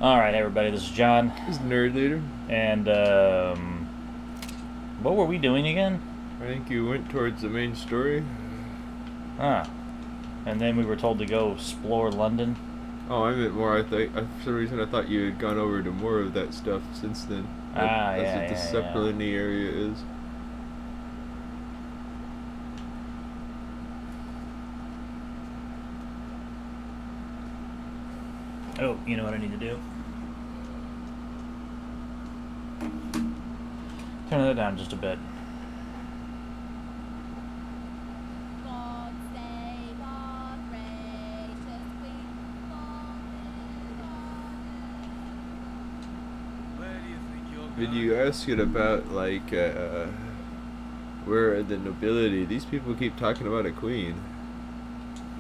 Alright, everybody, this is John. This is Nerd Leader. And, what were we doing again? I think you went towards the main story. Ah. And then we were told to go explore London. Oh, I meant more. For some reason I thought you had gone over to more of that stuff since then. That's what the Sepulini area is. Oh, you know what I need to do? Turn that down just a bit. Did you ask it about, like, where are the nobility? These people keep talking about a queen.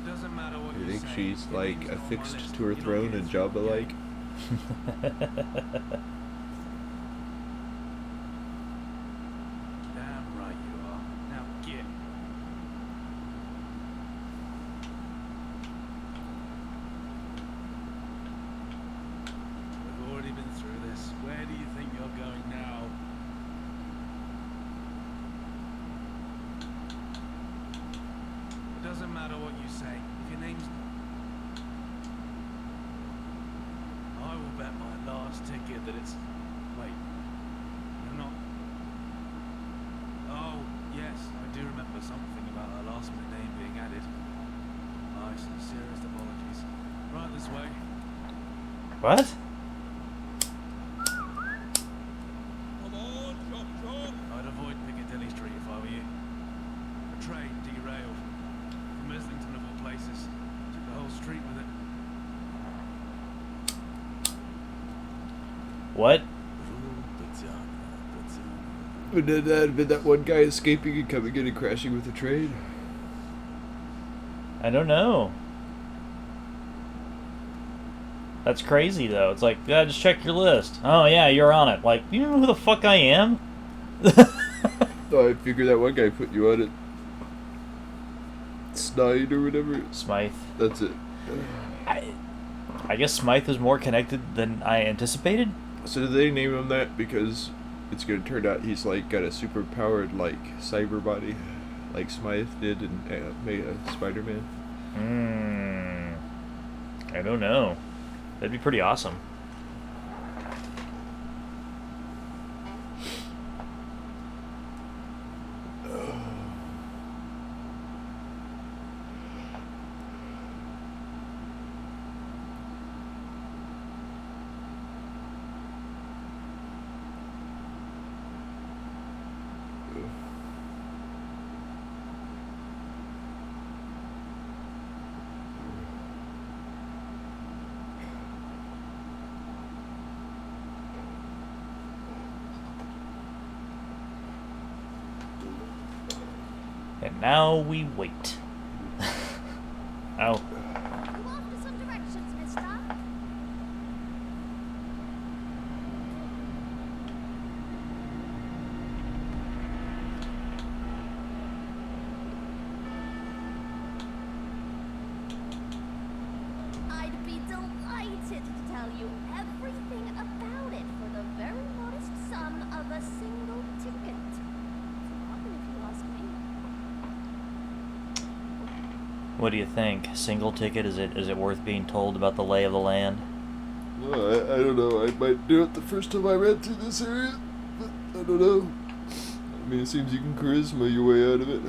Doesn't matter what you think say, she's, like, affixed to her throne and Jabba-like? Damn right you are. Now get. We've already been through this. Where do you think you're going now? It doesn't matter what you say. If your name's... I will bet my last ticket that it's... Wait. You're not... Oh, yes, I do remember something about a last-minute name being added. My sincerest apologies. Right this way. What? Come on, chop chop! I'd avoid Piccadilly Street if I were you. A train derailed. From Islington of all places. Took the whole street with it. What? But then that had been that one guy escaping and coming in and crashing with the train? I don't know. That's crazy, though. It's like, yeah, just check your list. Oh, yeah, you're on it. Like, you know who the fuck I am? Oh, I figured that one guy put you on it. Snide or whatever. Smythe. That's it. I guess Smythe is more connected than I anticipated. So did they name him that because it's going to turn out he's like got a super powered like cyber body, like Smythe did in Spider-Man? I don't know. That'd be pretty awesome. And now we wait. Oh. You off to some directions, mister? I'd be delighted to tell you everything about it for the very modest sum of a single ticket. Often, if you ask me. What do you think? Single ticket? Is it worth being told about the lay of the land? Well, I don't know. I might do it the first time I ran through this area, but I don't know. I mean, it seems you can charisma your way out of it.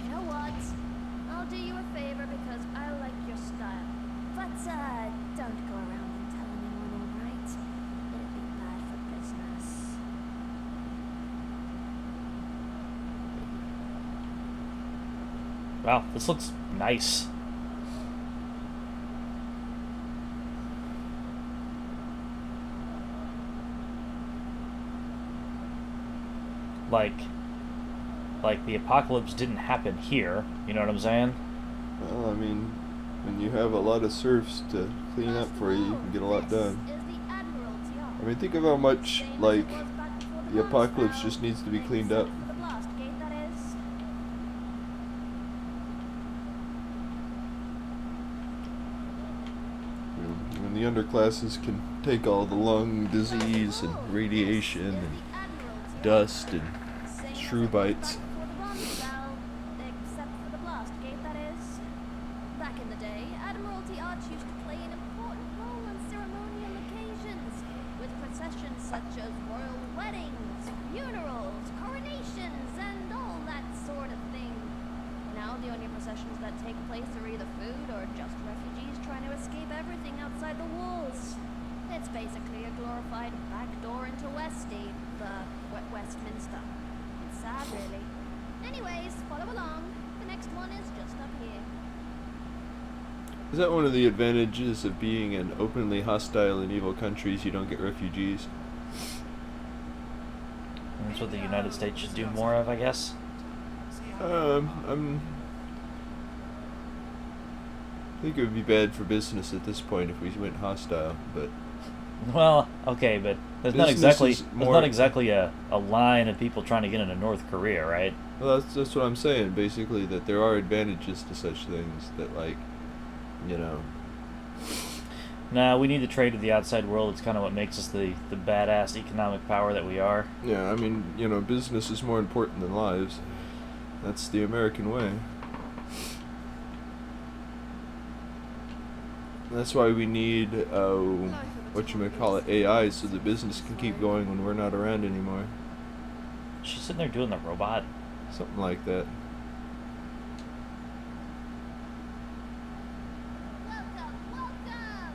You know what? I'll do you a favor because I like your style. But, don't go around and tell anyone, alright? It'd be bad for business. Wow, this looks nice. Like the apocalypse didn't happen here, you know what I'm saying? Well, I mean, when you have a lot of serfs to clean up for you, you can get a lot done. I mean, think of how much, like, the apocalypse just needs to be cleaned up. underclasses can take all the lung disease and radiation and dust and shrew bites. Except for the blast gate, that is. Back in the day, Admiralty Arch used to play an important role on ceremonial occasions, with processions such as royal weddings, funerals, coronations, and all that sort of thing. Now the only processions that take place are either food or just refugees trying to escape everything outside the walls. It's basically a glorified backdoor into Westy, the Westminster. It's sad, really. Anyways, follow along. The next one is just up here. Is that one of the advantages of being in openly hostile and evil countries? You don't get refugees. That's what the United States should do more of, I guess. I think it would be bad for business at this point if we went hostile, but Well, okay, but there's not exactly a line of people trying to get into North Korea, right? well, that's what I'm saying. Basically, that there are advantages to such things. That, like, you know, Nah, we need to trade with the outside world. It's kind of what makes us the badass economic power that we are. yeah. I mean, you know, business is more important than lives. That's the American way. That's why we need whatchamacallit, AI, so the business can keep going when we're not around anymore. She's sitting there doing the robot. Something like that. Welcome, welcome!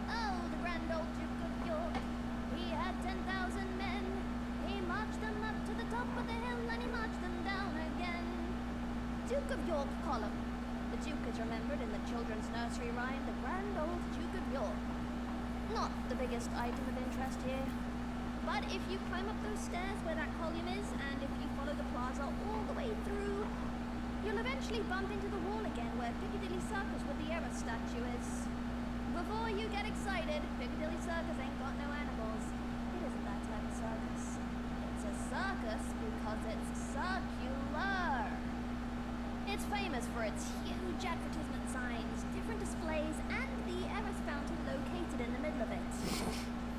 Oh, the grand old Duke of York. He had 10,000 men. He marched them up to the top of the hill and he marched them down again. Duke of York column. The Duke is remembered in the children's nursery rhyme, The Grand Old Duke of York. Not the biggest item of interest here. But if you climb up those stairs where that column is, and if you follow the plaza all the way through, you'll eventually bump into the wall again where Piccadilly Circus with the Era statue is. Before you get excited, Piccadilly Circus ain't got no animals. It isn't that type of circus. It's a circus because it's circular. It's famous for its huge advertisement signs, different displays, and the Eras fountain located in the middle of it.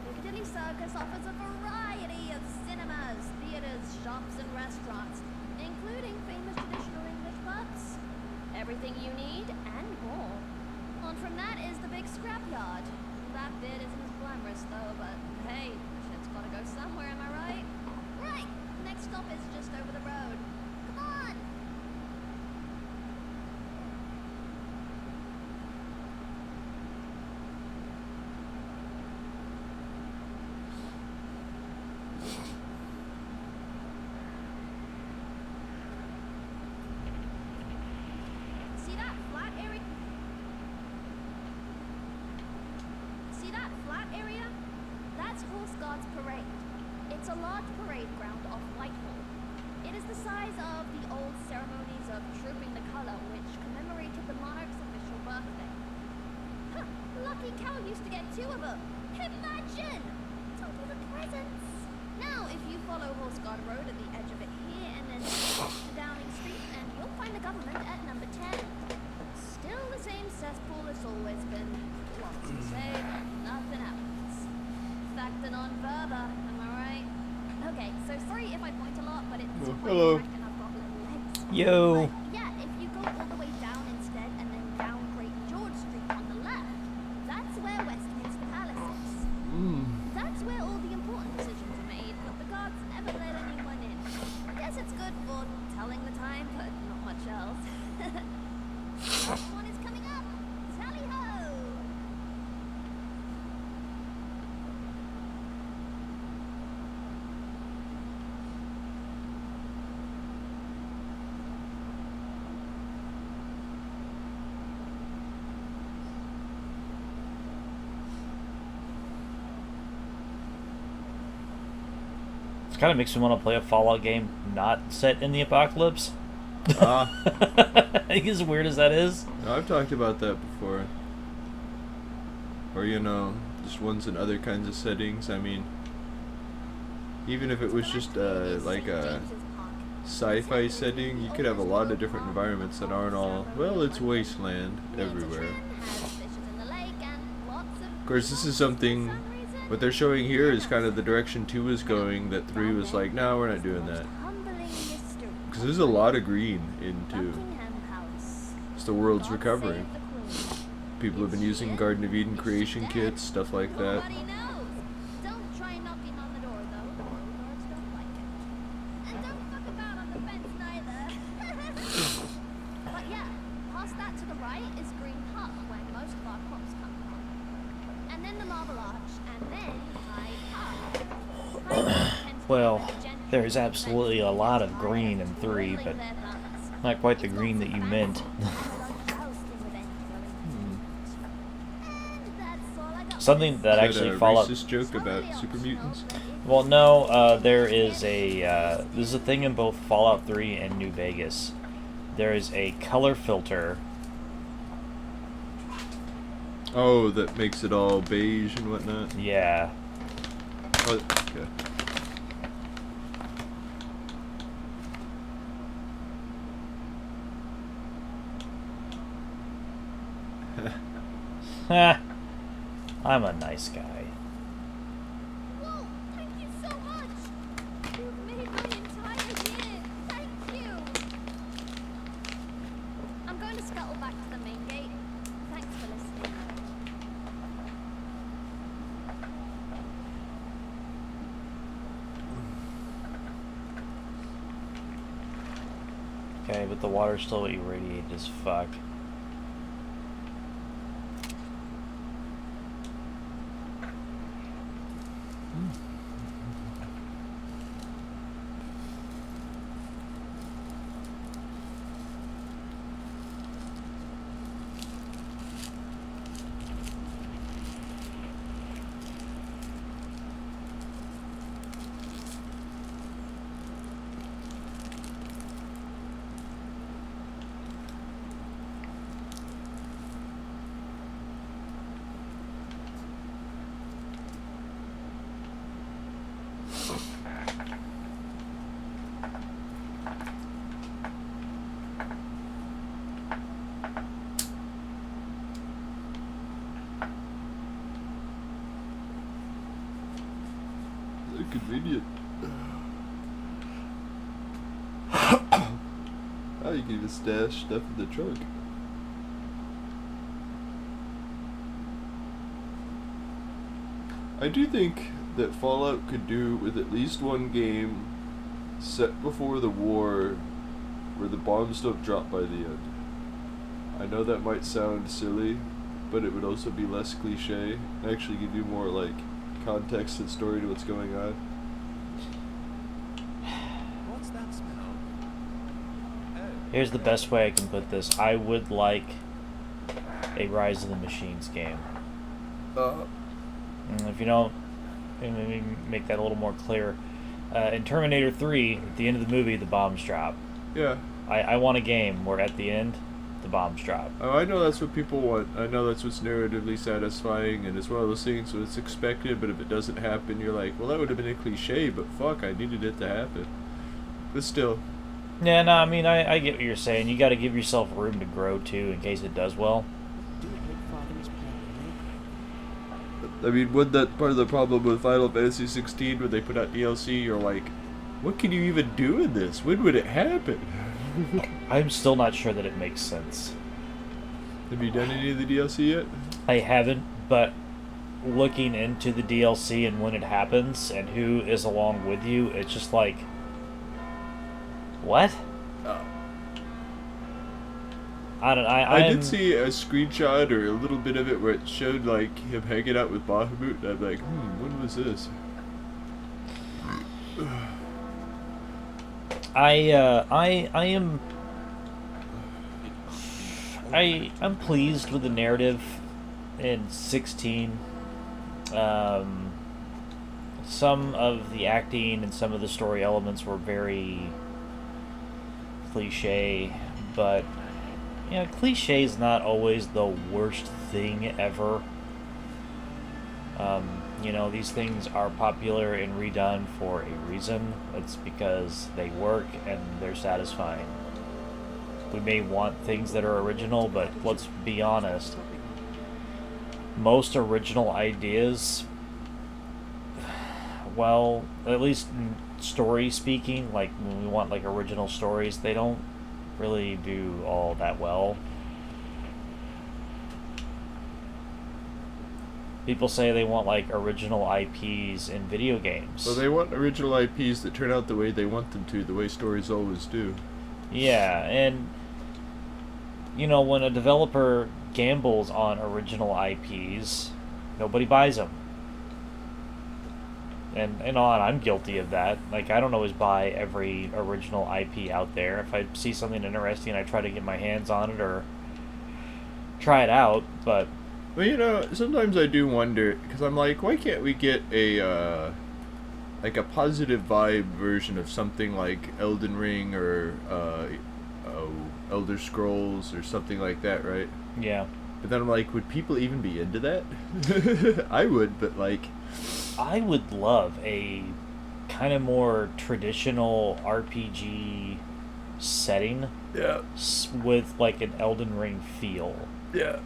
Piccadilly Circus offers a variety of cinemas, theaters, shops, and restaurants, including famous traditional English pubs. Everything you need and more. On from that is the big scrapyard. That bit isn't as glamorous though, but hey, the shit's gotta go somewhere, am I right? Right! Next stop is just over the road. Come on! See that flat area? See that flat area? That's Horse Guards Parade. It's a large parade ground off Whitehall. It is the size of the old ceremonies of Trooping the Colour, which commemorated the monarch's official birthday. Huh, lucky cow used to get 2 of them. Imagine! Don't even presents. Now, if you follow Horse Guard Road at the edge of it here, and then to Downing Street, and you'll find the government at number 10. Still the same cesspool it's always been. Lots to say, nothing happens. Factor non verba, am I right? Okay, so sorry if I point a lot, but it's quite hello. direct and I've got little legs. Yo. But yeah, if you go all the way down instead, and then down Great George Street on the left, that's where Westminster Palace is. That's where all the important decisions are made, but the guards never let anyone in. Guess it's good for telling the time, but not much else. Next one is coming up. Tally ho! It kind of makes me want to play a Fallout game not set in the apocalypse. As weird as that is. No, I've talked about that before. Or, you know, just ones in other kinds of settings. I mean, even if it was just like a sci-fi setting, you could have a lot of different environments that aren't all, well, it's wasteland everywhere. course, this is something. What they're showing here is kind of the direction 2 is going. That 3 was like, no, we're not doing that. Because there's a lot of green in 2. It's the world's recovering. People have been using Garden of Eden creation kits, stuff like that. Nobody knows. Don't try knocking on the door, though. The guards don't like it. And don't fuck about on the fence neither. But yeah, past that to the right is Green Park, where most of our crops come from. And then the Marble Arch, and then Hyde Park. Well, there's absolutely a lot of green in 3, but not quite the green that you meant. Something that actually Fallout. Racist joke about super mutants. Well, no, there is a. There's a thing in both Fallout 3 and New Vegas. There is a color filter. Oh, that makes it all beige and whatnot. Yeah. Oh, okay. Ha! I'm a nice guy. Whoa, thank you so much. You've made my entire year. Thank you. I'm going to scuttle back to the main gate. Thanks for listening. Okay, but the water's still irradiated as fuck. Convenient. Oh, you can even stash stuff in the trunk. I do think that Fallout could do with at least one game set before the war where the bombs don't drop by the end. I know that might sound silly, but it would also be less cliche and actually give you more like context and story to what's going on. What's that smell? Here's the best way I can put this. I would like a Rise of the Machines game. And if you don't, let me make that a little more clear. In Terminator 3, at the end of the movie, the bombs drop. Yeah. I want a game where at the end, the bombs drop. Oh, I know that's what people want. I know that's what's narratively satisfying, and it's one of those things where it's expected, but if it doesn't happen, you're like, well, that would have been a cliche, but fuck, I needed it to happen. But still. Yeah, no, I mean, I get what you're saying. You got to give yourself room to grow, too, in case it does well. I mean, wasn't that part of the problem with Final Fantasy 16 when they put out DLC? You're like, what can you even do in this? When would it happen? I'm still not sure that it makes sense. Have you done any of the DLC yet? I haven't, but looking into the DLC and when it happens and who is along with you, it's just like, what? I did see a screenshot or a little bit of it where it showed like him hanging out with Bahamut, and I'm like, when was this? I'm pleased with the narrative in 16. Some of the acting and some of the story elements were very cliche, but cliche is not always the worst thing ever. These things are popular and redone for a reason. It's because they work and they're satisfying. We may want things that are original, but let's be honest. most original ideas, well, at least story speaking, like when we want like original stories, they don't really do all that well. People say they want like original IPs in video games. So they want original IPs that turn out the way they want them to, the way stories always do. Yeah, and you know, when a developer gambles on original IPs, nobody buys them. And I'm guilty of that. Like, I don't always buy every original IP out there. If I see something interesting, I try to get my hands on it or try it out, but... Well, you know, sometimes I do wonder, because I'm like, why can't we get a, like a positive vibe version of something like Elden Ring or, Elder Scrolls or something like that, right? Yeah. But then I'm like, would people even be into that? I would, but like... I would love a kind of more traditional RPG setting. Yeah. With like an Elden Ring feel. Yeah.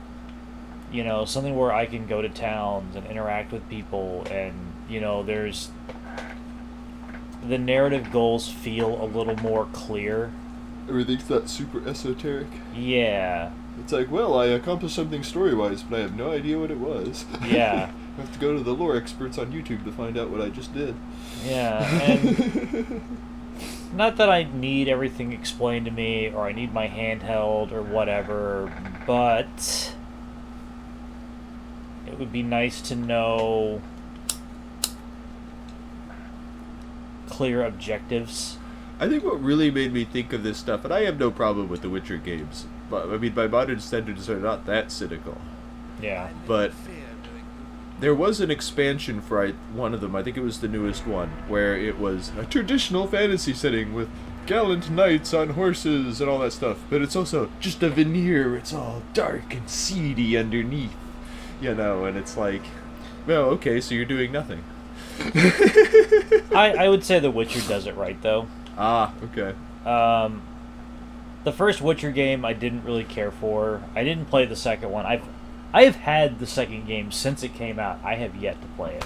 You know, something where I can go to towns and interact with people, and, you know, there's... the narrative goals feel a little more clear. Everything's not super esoteric. Yeah. It's like, well, I accomplished something story-wise, but I have no idea what it was. Yeah. I have to go to the lore experts on YouTube to find out what I just did. Yeah, and... not that I need everything explained to me, or I need my handheld, or whatever, but... it would be nice to know clear objectives. I think what really made me think of this stuff, and I have no problem with the Witcher games, but I mean, by modern standards, they're not that cynical. Yeah. But there was an expansion for one of them, I think it was the newest one, where it was a traditional fantasy setting with gallant knights on horses and all that stuff, but it's also just a veneer, it's all dark and seedy underneath, you know, and it's like, well, okay, so you're doing nothing. I would say The Witcher does it right, though. Ah, okay. The first Witcher game I didn't really care for. I didn't play the second one. I have had the second game since it came out. I have yet to play it.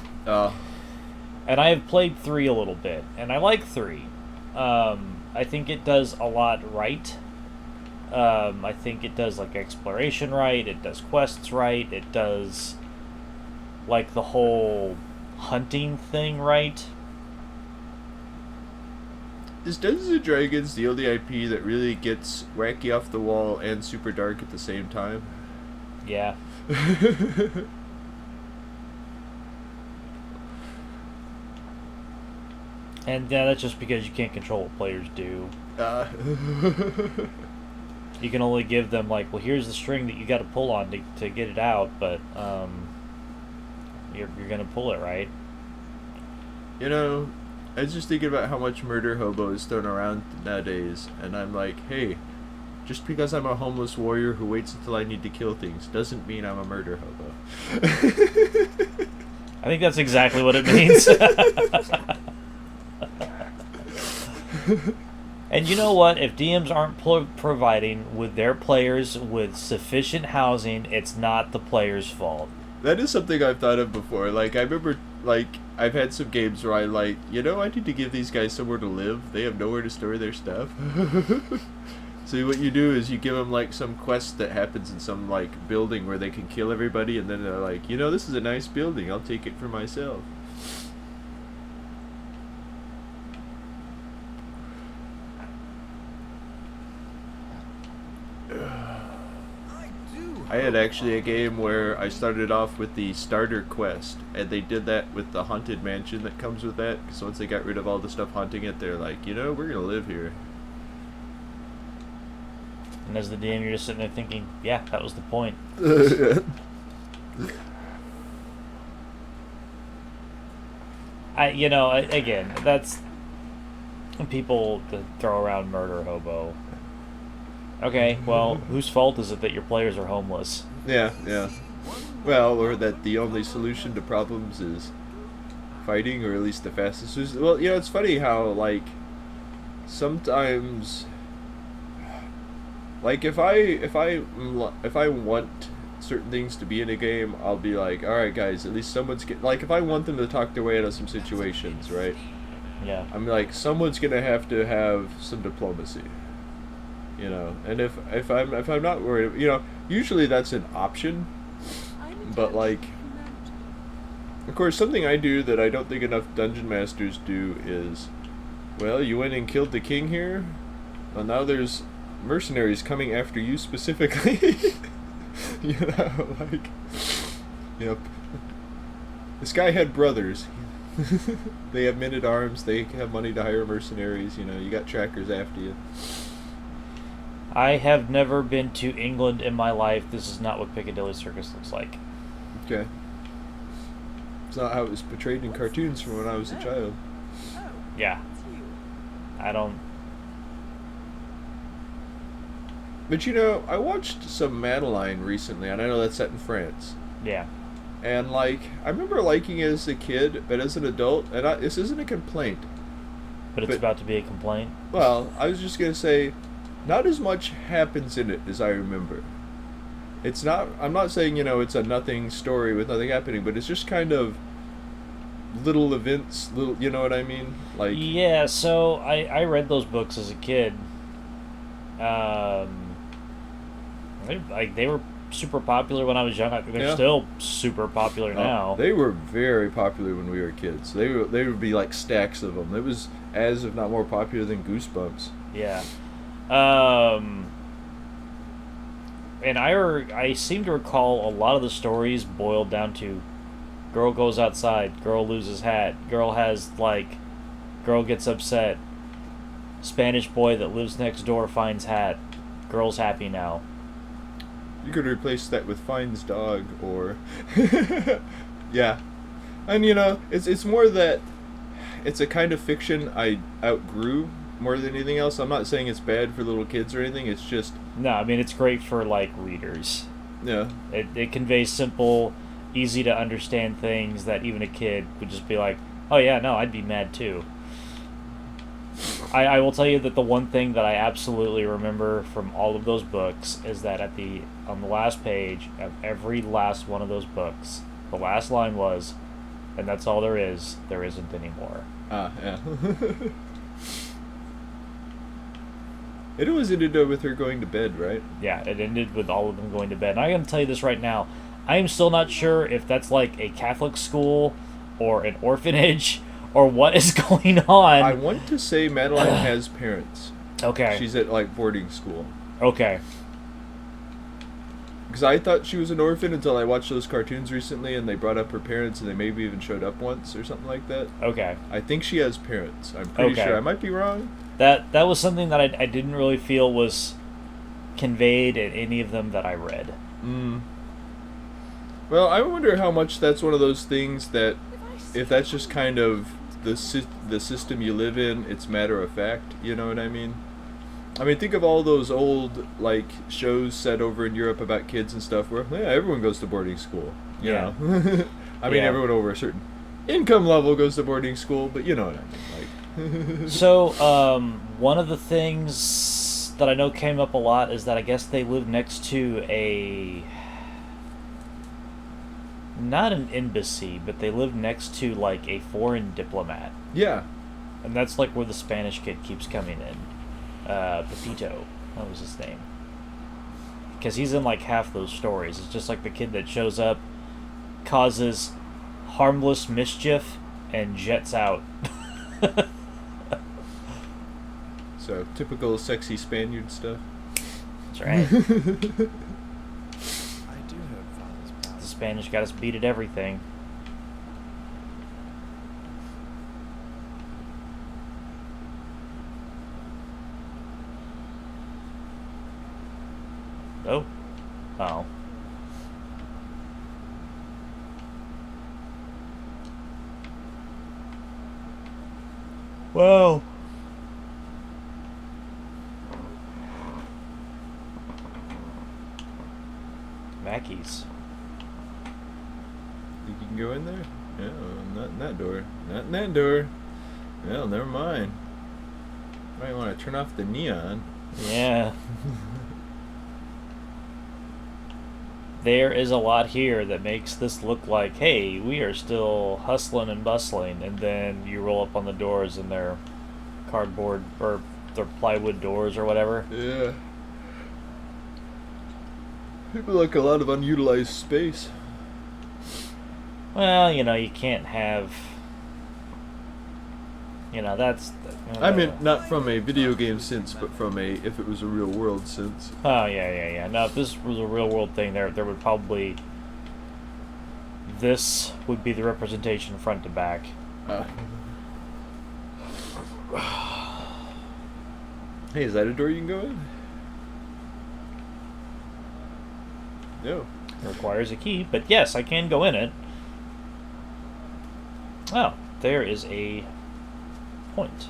And I have played 3 a little bit, and I like 3. I think it does a lot right. I think it does like exploration right, it does quests right, it does like the whole hunting thing right. Is Dungeons & Dragons the only IP that really gets wacky off the wall and super dark at the same time? Yeah. And yeah, that's just because you can't control what players do. You can only give them like, well, here's the string that you got to pull on to get it out, but you're gonna pull it, right? You know, I was just thinking about how much murder hobo is thrown around nowadays, and I'm like, hey, just because I'm a homeless warrior who waits until I need to kill things doesn't mean I'm a murder hobo. I think that's exactly what it means. And you know what? If DMs aren't providing with their players with sufficient housing, it's not the player's fault. That is something I've thought of before. Like, I remember, like, I've had some games where I like, you know, I need to give these guys somewhere to live. They have nowhere to store their stuff. So what you do is you give them, like, some quest that happens in some, like, building where they can kill everybody, and then they're like, you know, this is a nice building. I'll take it for myself. I had actually a game where I started off with the starter quest, and they did that with the haunted mansion that comes with that, because once they got rid of all the stuff haunting it, they're like, you know, we're going to live here. And as the DM, you're just sitting there thinking, yeah, that was the point. Again, that's people that throw around murder hobo. Okay, well, whose fault is it that your players are homeless? Yeah, yeah. Well, or that the only solution to problems is fighting, or at least the fastest solution. Well, you know, it's funny how, like, sometimes, like, if I want certain things to be in a game, I'll be like, all right, guys, at least someone's like, if I want them to talk their way out of some situations, right? Yeah. I'm like, someone's gonna have some diplomacy, you know. And if I'm not worried, you know, usually that's an option, but like, of course, something I do that I don't think enough dungeon masters do is, well, you went and killed the king here. Well, now there's mercenaries coming after you specifically. You know, like, you know, this guy had brothers. They have men at arms. They have money to hire mercenaries. You know, you got trackers after you. I have never been to England in my life. This is not what Piccadilly Circus looks like. Okay. It's not how it was portrayed in cartoons from when I was a child. Yeah. I don't... But you know, I watched some Madeline recently, and I know that's set in France. Yeah. And like, I remember liking it as a kid, but as an adult, and this isn't a complaint. But it's about to be a complaint? Well, I was just going to say, not as much happens in it as I remember. It's not, I'm not saying, you know, it's a nothing story with nothing happening, but it's just kind of little events, little, you know what I mean? Like, yeah, so I read those books as a kid. They were super popular when I was young. They're still super popular now. They were very popular when we were kids. They would be like stacks of them. It was as if not more popular than Goosebumps. Yeah. And I seem to recall a lot of the stories boiled down to girl goes outside, girl loses hat, girl gets upset, Spanish boy that lives next door finds hat, girl's happy now. You could replace that with finds dog or yeah. And you know, it's more that it's a kind of fiction I outgrew more than anything else. I'm not saying it's bad for little kids or anything. It's just... No, I mean, it's great for, like, readers. Yeah. It conveys simple, easy to understand things that even a kid would just be like, oh yeah, no, I'd be mad too. I will tell you that the one thing that I absolutely remember from all of those books is that on the last page of every last one of those books, the last line was, and that's all there isn't anymore. Yeah. It always ended up with her going to bed, right? Yeah, it ended with all of them going to bed. And I'm going to tell you this right now. I am still not sure if that's like a Catholic school or an orphanage or what is going on. I want to say Madeline has parents. Okay. She's at like boarding school. Okay. Because I thought she was an orphan until I watched those cartoons recently and they brought up her parents and they maybe even showed up once or something like that. Okay. I think she has parents. I'm pretty sure. I might be wrong. That was something that I didn't really feel was conveyed in any of them that I read. Well, I wonder how much that's one of those things that, if that's just kind of the system you live in, it's matter of fact, you know what I mean? I mean, think of all those old, like, shows set over in Europe about kids and stuff where, yeah, everyone goes to boarding school, you know? I mean, everyone over a certain income level goes to boarding school, but you know what I mean, like... So, one of the things that I know came up a lot is that I guess they live next to not an embassy, but they live next to, like, a foreign diplomat. Yeah. And that's, like, where the Spanish kid keeps coming in. Pepito. What was his name? Because he's in, like, half those stories. It's just, like, the kid that shows up, causes harmless mischief, and jets out. So, typical sexy Spaniard stuff. That's right. I do have father's power. The Spanish got us beat at everything. Oh. Oh. Wow. Mackey's. Think you can go in there? Yeah, not in that door. Not in that door. Well, never mind. Might want to turn off the neon. Yeah. there is a lot here that makes this look like, hey, we are still hustling and bustling, and then you roll up on the doors and they're cardboard or they're plywood doors or whatever. Yeah. People like a lot of unutilized space. Well, you know, you can't have... You know, that's... I mean, not from a video game sense, but from a, if it was a real world sense. Oh, yeah. No, if this was a real world thing, there would probably... This would be the representation front to back. Hey, is that a door you can go in? No. It requires a key, but yes, I can go in it. Oh, there is a point.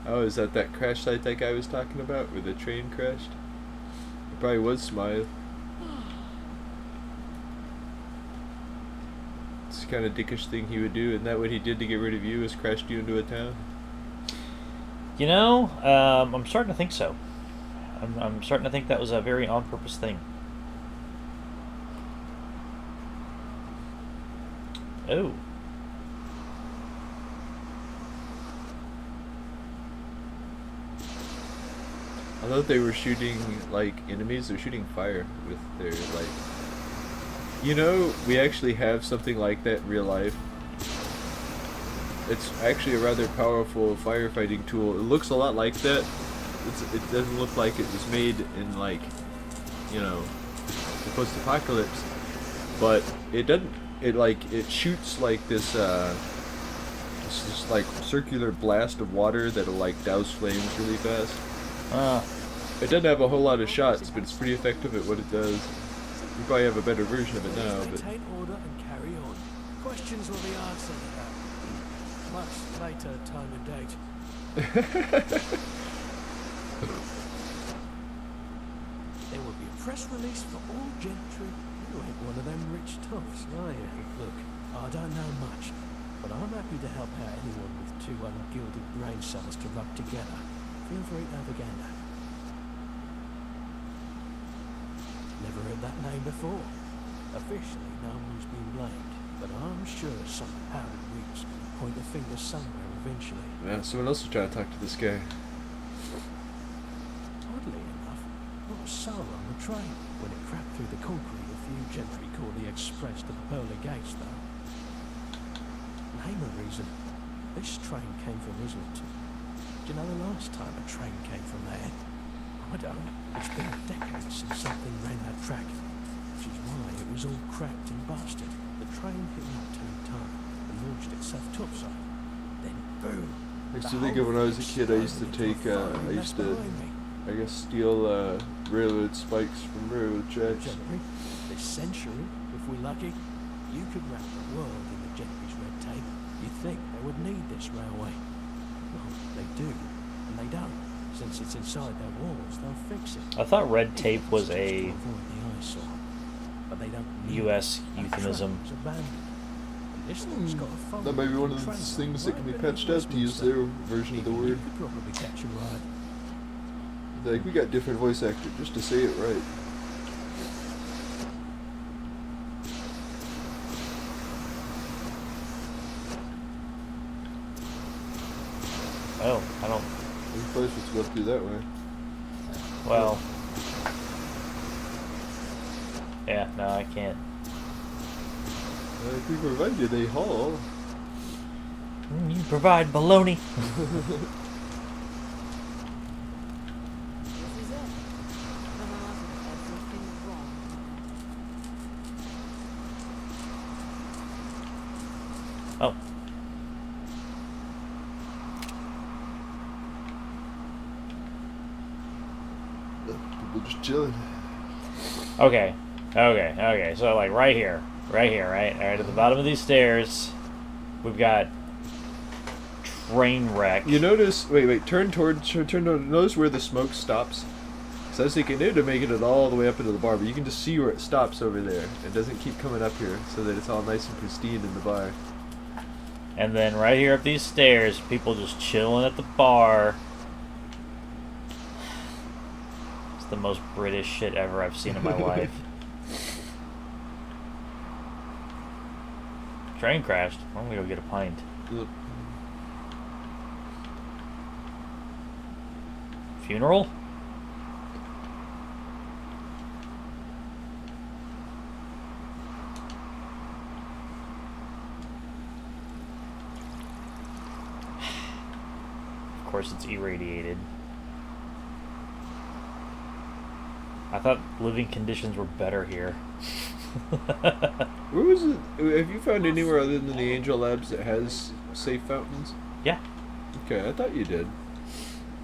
Oh, is that crash site that guy was talking about, where the train crashed? It probably was Smythe. It's the kind of dickish thing he would do, isn't that what he did to get rid of you, is crashed you into a town? You know, I'm starting to think so. I'm starting to think that was a very on-purpose thing. Oh. I thought they were shooting, like, enemies. They're shooting fire with their, like... You know, we actually have something like that in real life. It's actually a rather powerful firefighting tool. It looks a lot like that. It doesn't look like it was made in, like, you know, the post-apocalypse. But it doesn't... It shoots, like, this like, circular blast of water that'll, like, douse flames really fast. It doesn't have a whole lot of shots, but it's pretty effective at what it does. You probably have a better version of it now, but... Take order and carry on. Questions will be answered at a much later time and date. There will be a press release for all gentry. You ain't one of them rich toughs, are you? Look, I don't know much, but I'm happy to help out anyone with two ungilded brain cells to rub together. Feel free to have a gander. Never heard that name before. Officially, no one's been blamed, but I'm sure some powdered wigs can point a finger somewhere eventually. Yeah, someone else will try to talk to this guy. Oddly enough, not a soul on the train. When it cracked through the concrete, a few gentry caught the express to the pearly gates, though. Name a reason. This train came from Islington. Do you know the last time a train came from there? I don't. It's been decades since something ran that track, which is why it was all cracked and busted. The train hit Neptune time and launched itself topside. Then boom. I used to think of when I was a kid, I used to take, I guess, steal railroad spikes from railroad tracks. This century, if we're lucky, you could wrap the world in the gentry's red tape. You'd think they would need this railway. Well, they do, and they don't. Since it's inside their walls, they'll fix it. I thought red tape was a U.S. euphemism. That might be one of those things that can be patched up to use their version of the word. Like, we got different voice actors just to say it right. Oh, I don't... You're probably supposed to go through that way. Well... Yeah, no, I can't. If we provide you, they haul. You provide baloney. Oh. People just chilling. Okay. So, like, right here, right? Alright, at the bottom of these stairs, we've got train wreck. You notice, turn notice where the smoke stops? So I was thinking they'd have making it all the way up into the bar, but you can just see where it stops over there. It doesn't keep coming up here, so that it's all nice and pristine in the bar. And then right here up these stairs, people just chilling at the bar. It's the most British shit ever I've seen in my life. Train crashed. I'm gonna go get a pint. Yep. Funeral? Of course it's irradiated. I thought living conditions were better here. Where was it? Have you found anywhere other than the Angel Labs that has safe fountains? Yeah. Okay, I thought you did.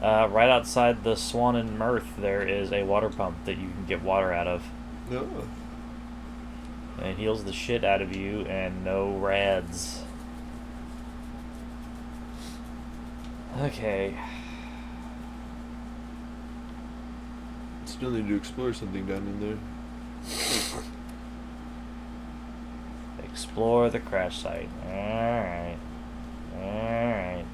Right outside the Swan and Mirth, there is a water pump that you can get water out of. No. And it heals the shit out of you, and no rads. Okay. Still need to explore something down in there. Explore the crash site. Alright. Alright.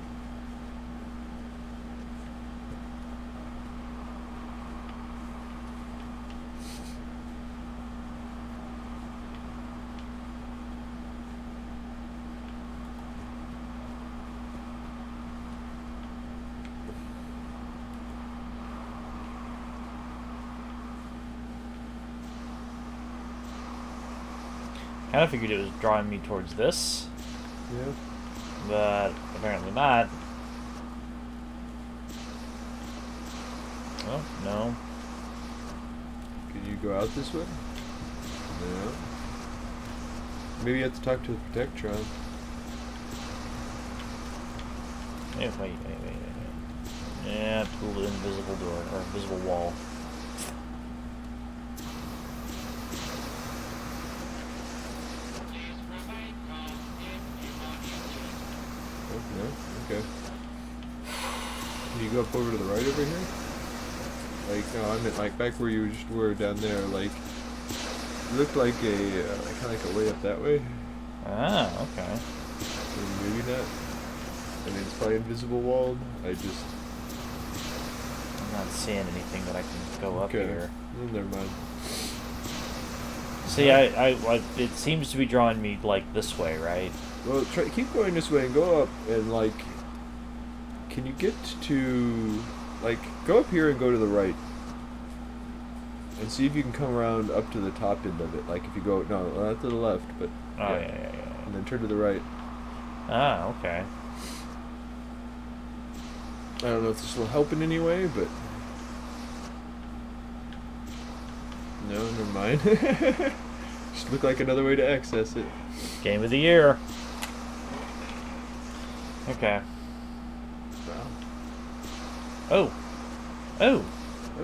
Kind of figured it was drawing me towards this. Yeah. But apparently not. Oh, no. Can you go out this way? No. Maybe you have to talk to the Protectron. Wait. Yeah, pull the invisible door, or invisible wall. No? Okay. Can you go up over to the right over here? Like, no, I meant like back where you just were down there, like, it looked like a, kind of like a way up that way. Ah, okay. Or maybe not. I mean, it's probably invisible walled. I'm not seeing anything that I can go up here. Well, never mind. See, I it seems to be drawing me, like, this way, right? Well, keep going this way and go up and, like, can you get to, like, go up here and go to the right. And see if you can come around up to the top end of it. Like, if you go, no, not to the left, but, Oh, yeah. And then turn to the right. Ah, okay. I don't know if this will help in any way, but... No, never mind. Just look like another way to access it. Game of the year. Okay. Wow. Oh. Oh,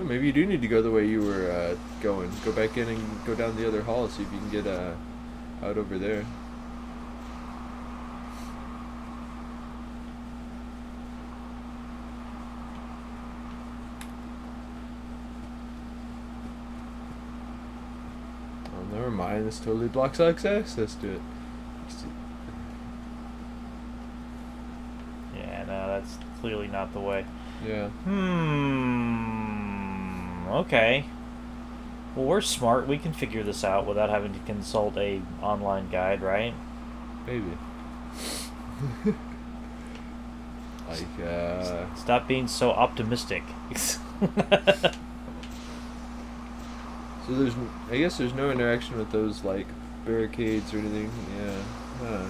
maybe you do need to go the way you were going. Go back in and go down the other hall, see if you can get out over there. Oh, never mind. This totally blocks access to it. Yeah, no, that's clearly not the way. Yeah. Okay. Well, we're smart. We can figure this out without having to consult a online guide, right? Maybe. Like, Stop being so optimistic. So I guess there's no interaction with those, like, barricades or anything. Yeah. Huh.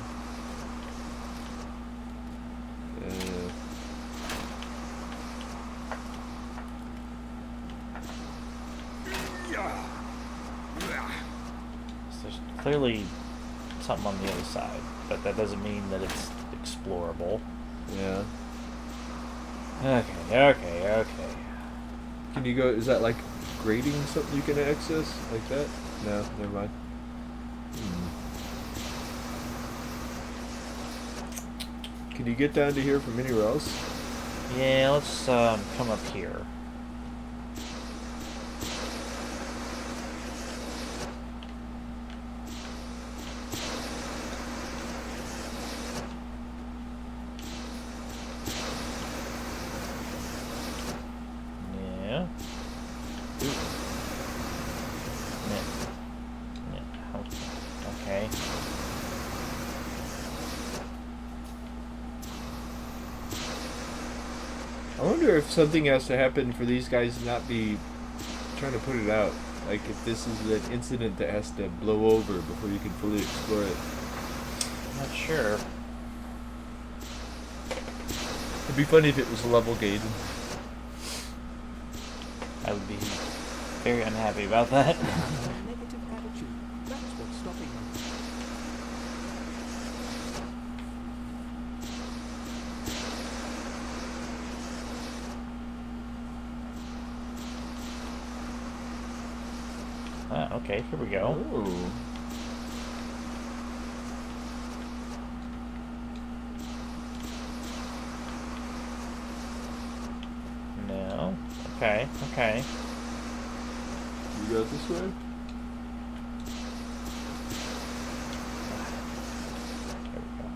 There's clearly something on the other side, but that doesn't mean that it's explorable. Yeah. Okay. Can you go, is that like grading something you can access like that? No, never mind. Can you get down to here from anywhere else? Yeah, let's come up here. wonder if something has to happen for these guys to not be trying to put it out. Like if this is an incident that has to blow over before you can fully explore it. Not sure. It'd be funny if it was level gated. I would be very unhappy about that. Negative attitude. That's what's stopping them. Okay, here we go. Oh. No. Okay, okay. You go this way? There we go.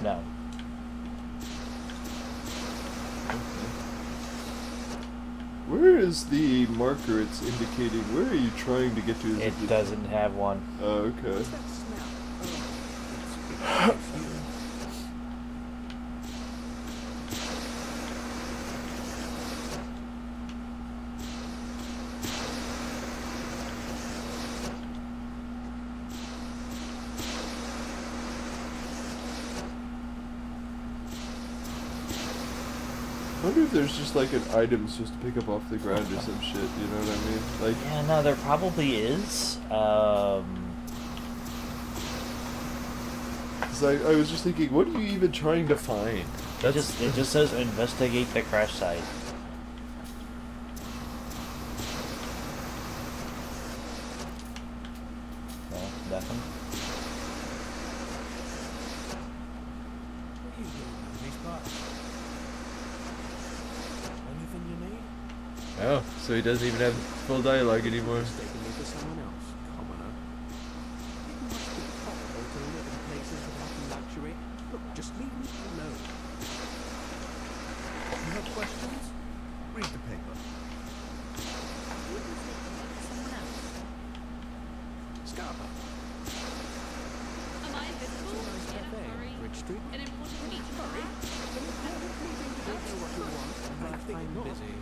No. Where is the marker it's indicating? Where are you trying to get to? It doesn't have one. Oh, okay. What's that smell? Oh, it's you. I wonder if there's just like an item supposed to pick up off the ground or some shit, you know what I mean? Like, Yeah, no, there probably is. 'cause I was just thinking, what are you even trying to find? It just says investigate the crash site. No, nothing. What are you doing in these parts? Anything you need? Oh, so he doesn't even have full dialogue anymore. Mistaking me for someone else, commoner. It must be horrible to live in places without luxury. Look, just leave me alone. You have questions? Read the paper. Scarpa. Am I visible? Nice In a cafe, hurry? Bridge Street. An important meeting? Hurry. Don't know what you want, but I'm busy.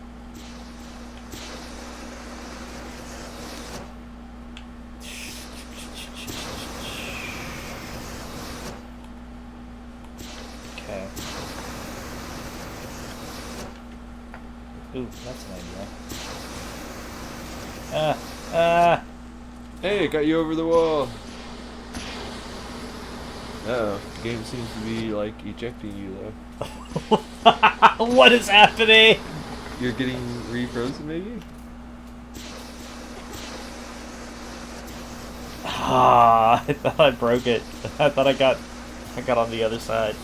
Okay. Ooh, that's an idea. Hey, got you over the wall. Uh-oh, the game seems to be like ejecting you though. What is happening? You're getting refrozen maybe? Ah, I thought I broke it. I thought I got on the other side.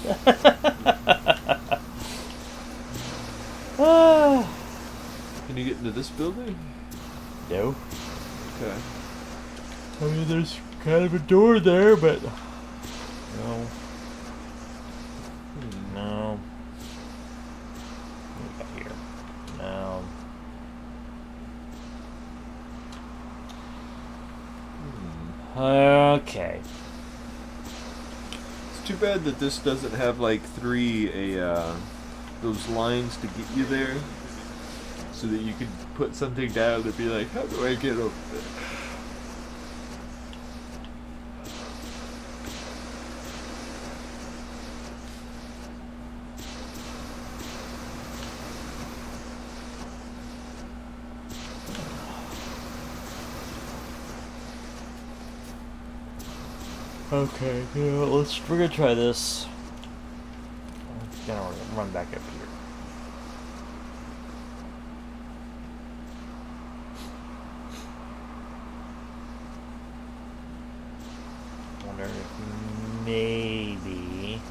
Ah. Can you get into this building? No. Okay. I mean, there's kind of a door there, but no. No. What do we got here? No. Okay. It's too bad that this doesn't have like those lines to get you there, so that you could put something down and be like, how do I get over there? Okay, yeah, we're gonna try this. I'm gonna run back up here. Wonder if maybe.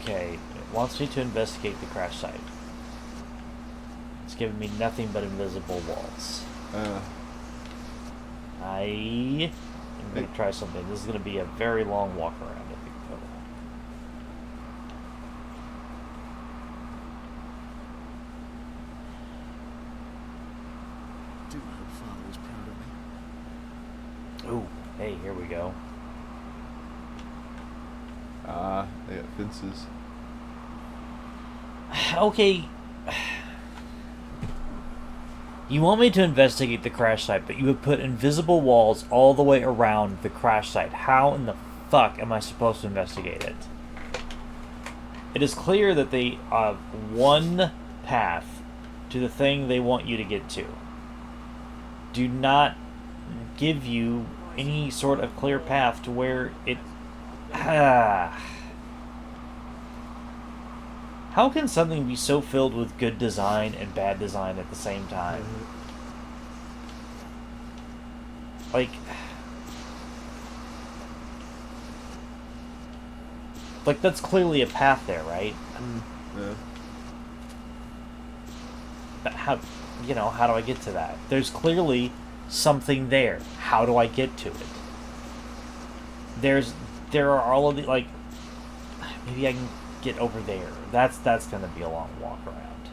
Okay, it wants me to investigate the crash site. giving me nothing but invisible walls. I am going to try something. This is going to be a very long walk around, I think. I do hope Father was proud of me. Ooh, hey, here we go. They got fences. Okay. You want me to investigate the crash site, but you have put invisible walls all the way around the crash site. How in the fuck am I supposed to investigate it? It is clear that they have one path to the thing they want you to get to. Do not give you any sort of clear path to where it... How can something be so filled with good design and bad design at the same time? Like that's clearly a path there, right? Yeah. But how do I get to that? There's clearly something there. How do I get to it? There are all of the, like, maybe I can get over there. That's going to be a long walk around.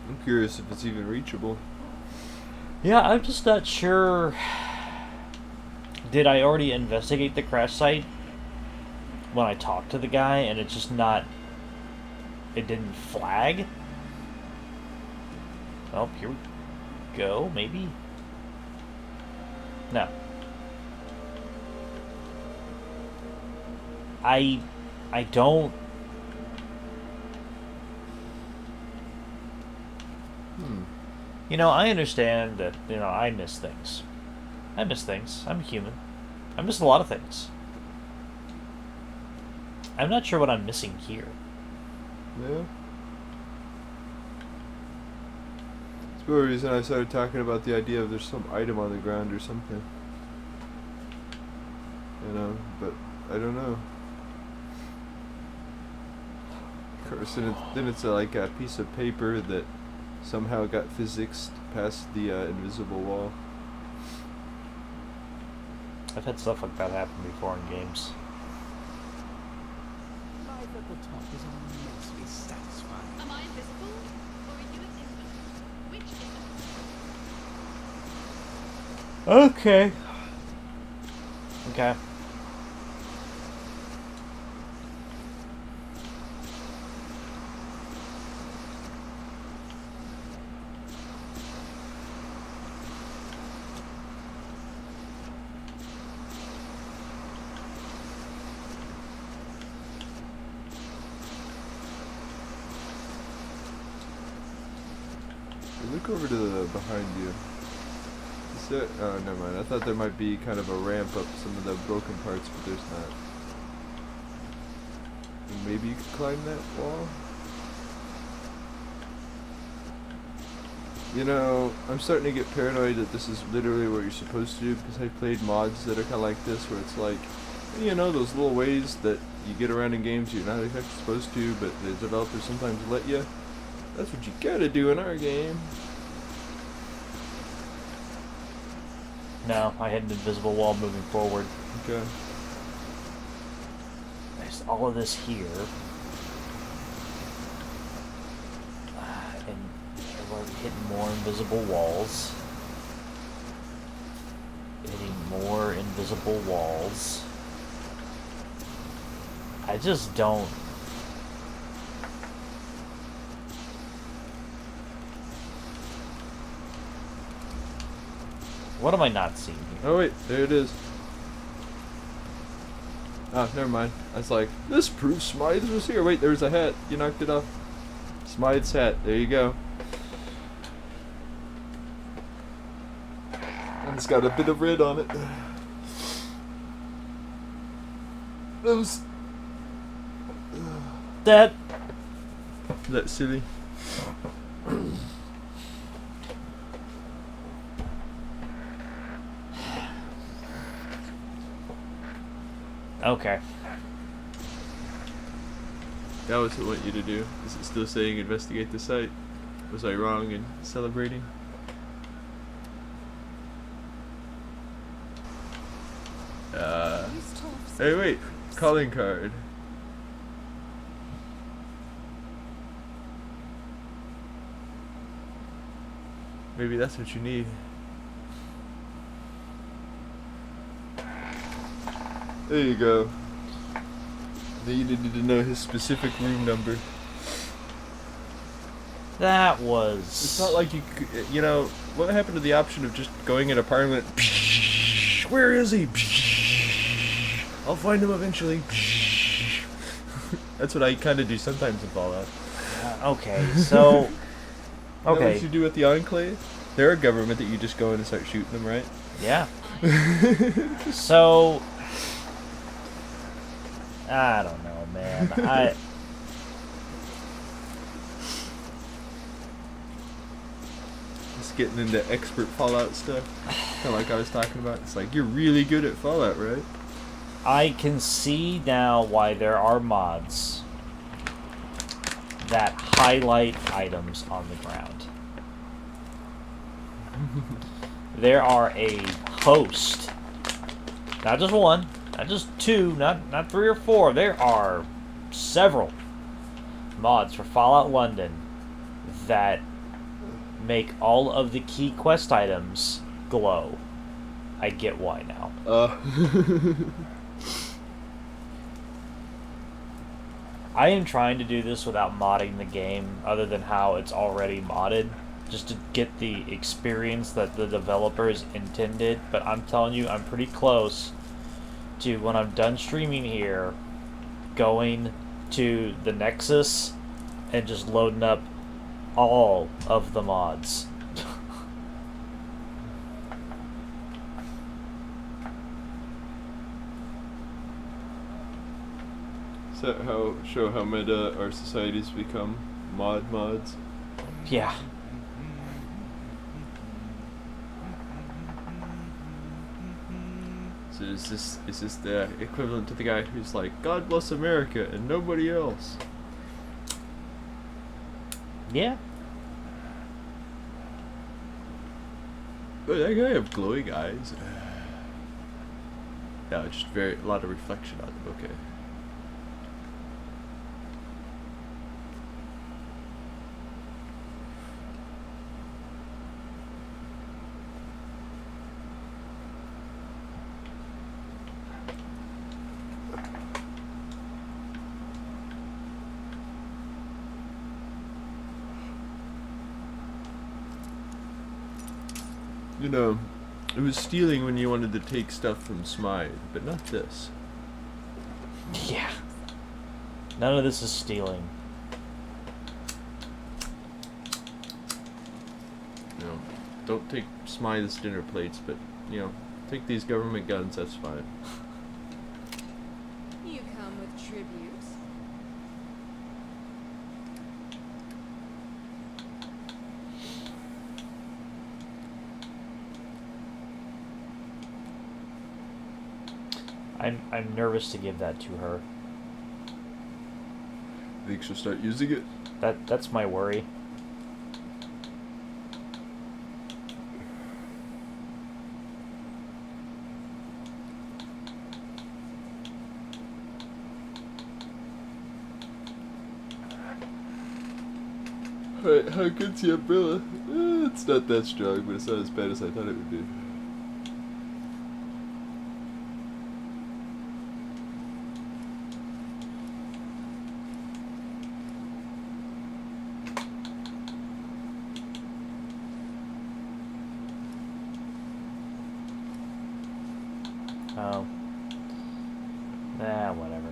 I'm curious if it's even reachable. Yeah, I'm just not sure. Did I already investigate the crash site when I talked to the guy and it's just not... It didn't flag? Oh, here we go, maybe? No. I don't... I understand that, I miss things. I'm human. I miss a lot of things. I'm not sure what I'm missing here. Yeah. It's the reason I started talking about the idea of there's some item on the ground or something. But I don't know. Of course, then it's like a piece of paper that somehow got physicsed past the invisible wall. I've had stuff like that happen before in games. Life at the top is immensely satisfying. Am I invisible? Or are you invisible? Which is it? Okay. Okay. Look over to the behind you. Is that, oh, never mind. I thought there might be kind of a ramp up some of the broken parts, but there's not. Maybe you could climb that wall? I'm starting to get paranoid that this is literally what you're supposed to do, because I played mods that are kind of like this, where it's like, those little ways that you get around in games you're not exactly supposed to, but the developers sometimes let you. That's what you gotta do in our game. No, I hit an invisible wall moving forward. Okay. There's all of this here. And we're hitting more invisible walls. Hitting more invisible walls. I just don't... What am I not seeing here? Oh wait, there it is. Oh, never mind. I was like, this proves Smythe was here. Wait, there's a hat. You knocked it off. Smythe's hat. There you go. And it's got a bit of red on it. That silly. Okay. That was what I want you to do. Is it still saying investigate the site? Was I wrong in celebrating? Hey, wait. Calling card. Maybe that's what you need. There you go. You needed to know his specific room number. That was... It's not like you could, you know, what happened to the option of just going in a parliament? Where is he? I'll find him eventually. That's what I kind of do sometimes in Fallout. Okay, so... Okay. Okay. What you do with the Enclave? They're a government that you just go in and start shooting them, right? Yeah. So... I don't know, man. Just getting into expert Fallout stuff. Kind of like I was talking about. It's like, you're really good at Fallout, right? I can see now why there are mods that highlight items on the ground. There are a host, not just one, not just two, not 3 or 4. There are several mods for Fallout London that make all of the key quest items glow. I get why now. I am trying to do this without modding the game, other than how it's already modded, just to get the experience that the developers intended. But I'm telling you, I'm pretty close to, when I'm done streaming here, going to the Nexus and just loading up all of the mods. Is that show how meta our society's become? Mods? Yeah. So is this the equivalent to the guy who's like, God bless America and nobody else? Yeah. Oh, that guy have glowing eyes? Yeah, just a lot of reflection on them, okay. You know, it was stealing when you wanted to take stuff from Smythe, but not this. Yeah. None of this is stealing. You know, don't take Smythe's dinner plates, but, you know, take these government guns, that's fine. You come with tribute. I'm nervous to give that to her. Think she'll start using it? That's my worry. Alright, how good's the umbrella? It's not that strong, but it's not as bad as I thought it would be. Oh. Whatever.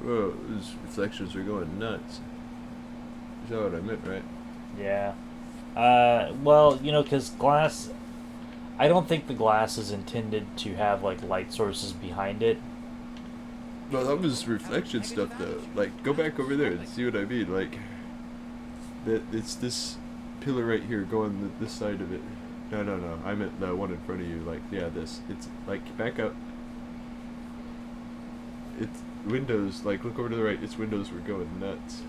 Whoa, these reflections are going nuts. Is that what I meant, right? Yeah. Well, you know, because glass... I don't think the glass is intended to have, like, light sources behind it. No, that was reflection stuff though. Like, go back over there and see what I mean. Like, that it's this pillar right here. Go on this side of it. No. I meant the one in front of you. Like, yeah, this. It's like back up. It's windows. Like, look over to the right. Its windows were going nuts.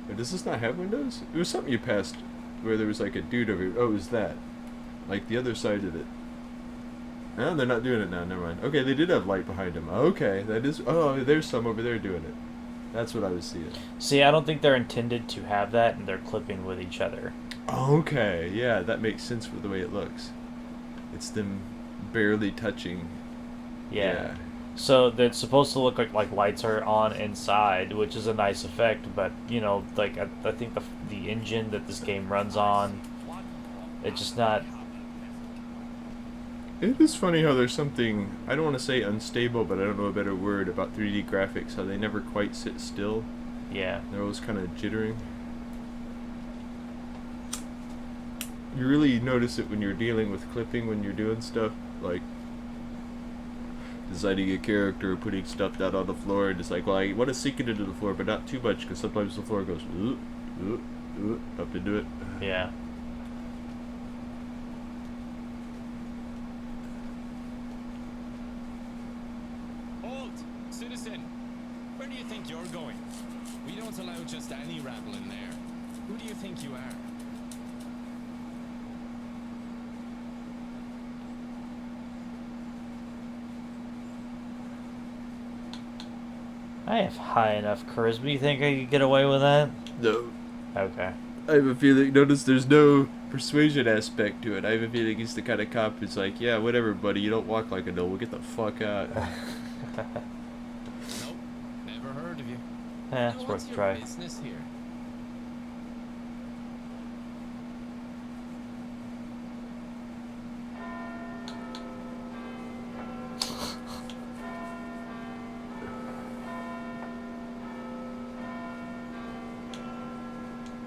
And does this not have windows? It was something you passed where there was like a dude over here. Oh, it was that. Like the other side of it. No, they're not doing it now. Never mind. Okay, they did have light behind them. Okay, that is. Oh, there's some over there doing it. That's what I was seeing. See, I don't think they're intended to have that, and they're clipping with each other. Okay, yeah, that makes sense for the way it looks. It's them barely touching. Yeah. So it's supposed to look like lights are on inside, which is a nice effect. But you know, like I think the engine that this game runs on, it's just not. It is funny how there's something, I don't want to say unstable, but I don't know a better word about 3D graphics, how they never quite sit still. Yeah. They're always kind of jittering. You really notice it when you're dealing with clipping, when you're doing stuff, like designing a character, putting stuff down on the floor, and it's like, well, I want to sink it into the floor, but not too much, because sometimes the floor goes, up into it. Yeah. Citizen, where do you think you're going? We don't allow just any rabble in there. Who do you think you are? I have high enough charisma. You think I could get away with that? No. Okay. I have a feeling, notice there's no persuasion aspect to it. I have a feeling he's the kind of cop who's like, yeah, whatever, buddy, you don't walk like a noble, get the fuck out. Nope, never heard of you. It's worth a try. Business here?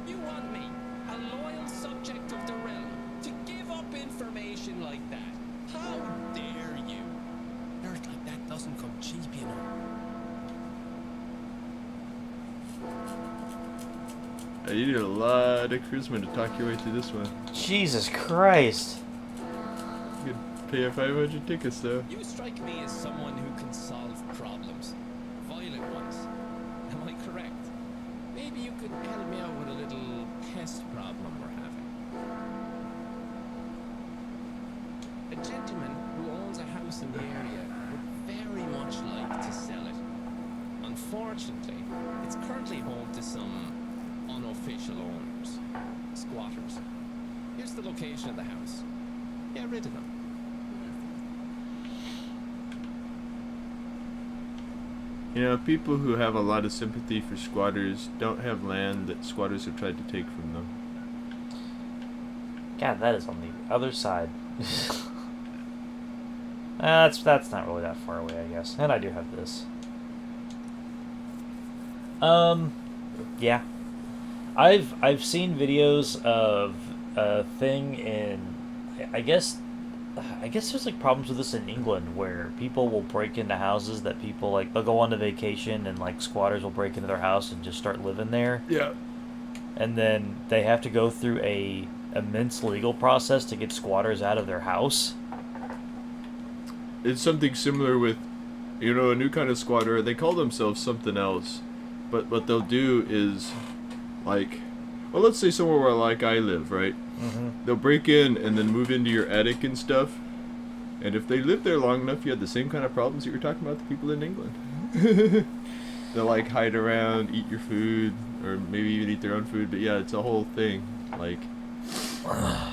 You want me, a loyal subject of the realm, to give up information like that? How dare you? Dirt like that doesn't come cheap, you know. You need a lot of charisma to talk your way through this one. Jesus Christ. You could pay 500 tickets, though. You strike me as someone who can solve problems. Violent ones. Am I correct? Maybe you could help me out with a little pest problem we're having. A gentleman who owns a house in the area would very much like to sell it. Unfortunately, it's currently home to some unofficial owners, squatters. Here's the location of the house. Get rid of them. You know, people who have a lot of sympathy for squatters don't have land that squatters have tried to take from them. God, that is on the other side. That's not really that far away, I guess. And I do have this. Yeah. I've seen videos of a thing in, I guess there's like problems with this in England where people will break into houses that people like, they'll go on to vacation and like squatters will break into their house and just start living there. Yeah. And then they have to go through a immense legal process to get squatters out of their house. It's something similar with, you know, a new kind of squatter. They call themselves something else. But what they'll do is, like, well, let's say somewhere where like I live, right? Mm-hmm. They'll break in and then move into your attic and stuff. And if they live there long enough, you have the same kind of problems that you're talking about the people in England. They'll like hide around, eat your food, or maybe even eat their own food. But yeah, it's a whole thing. Like, I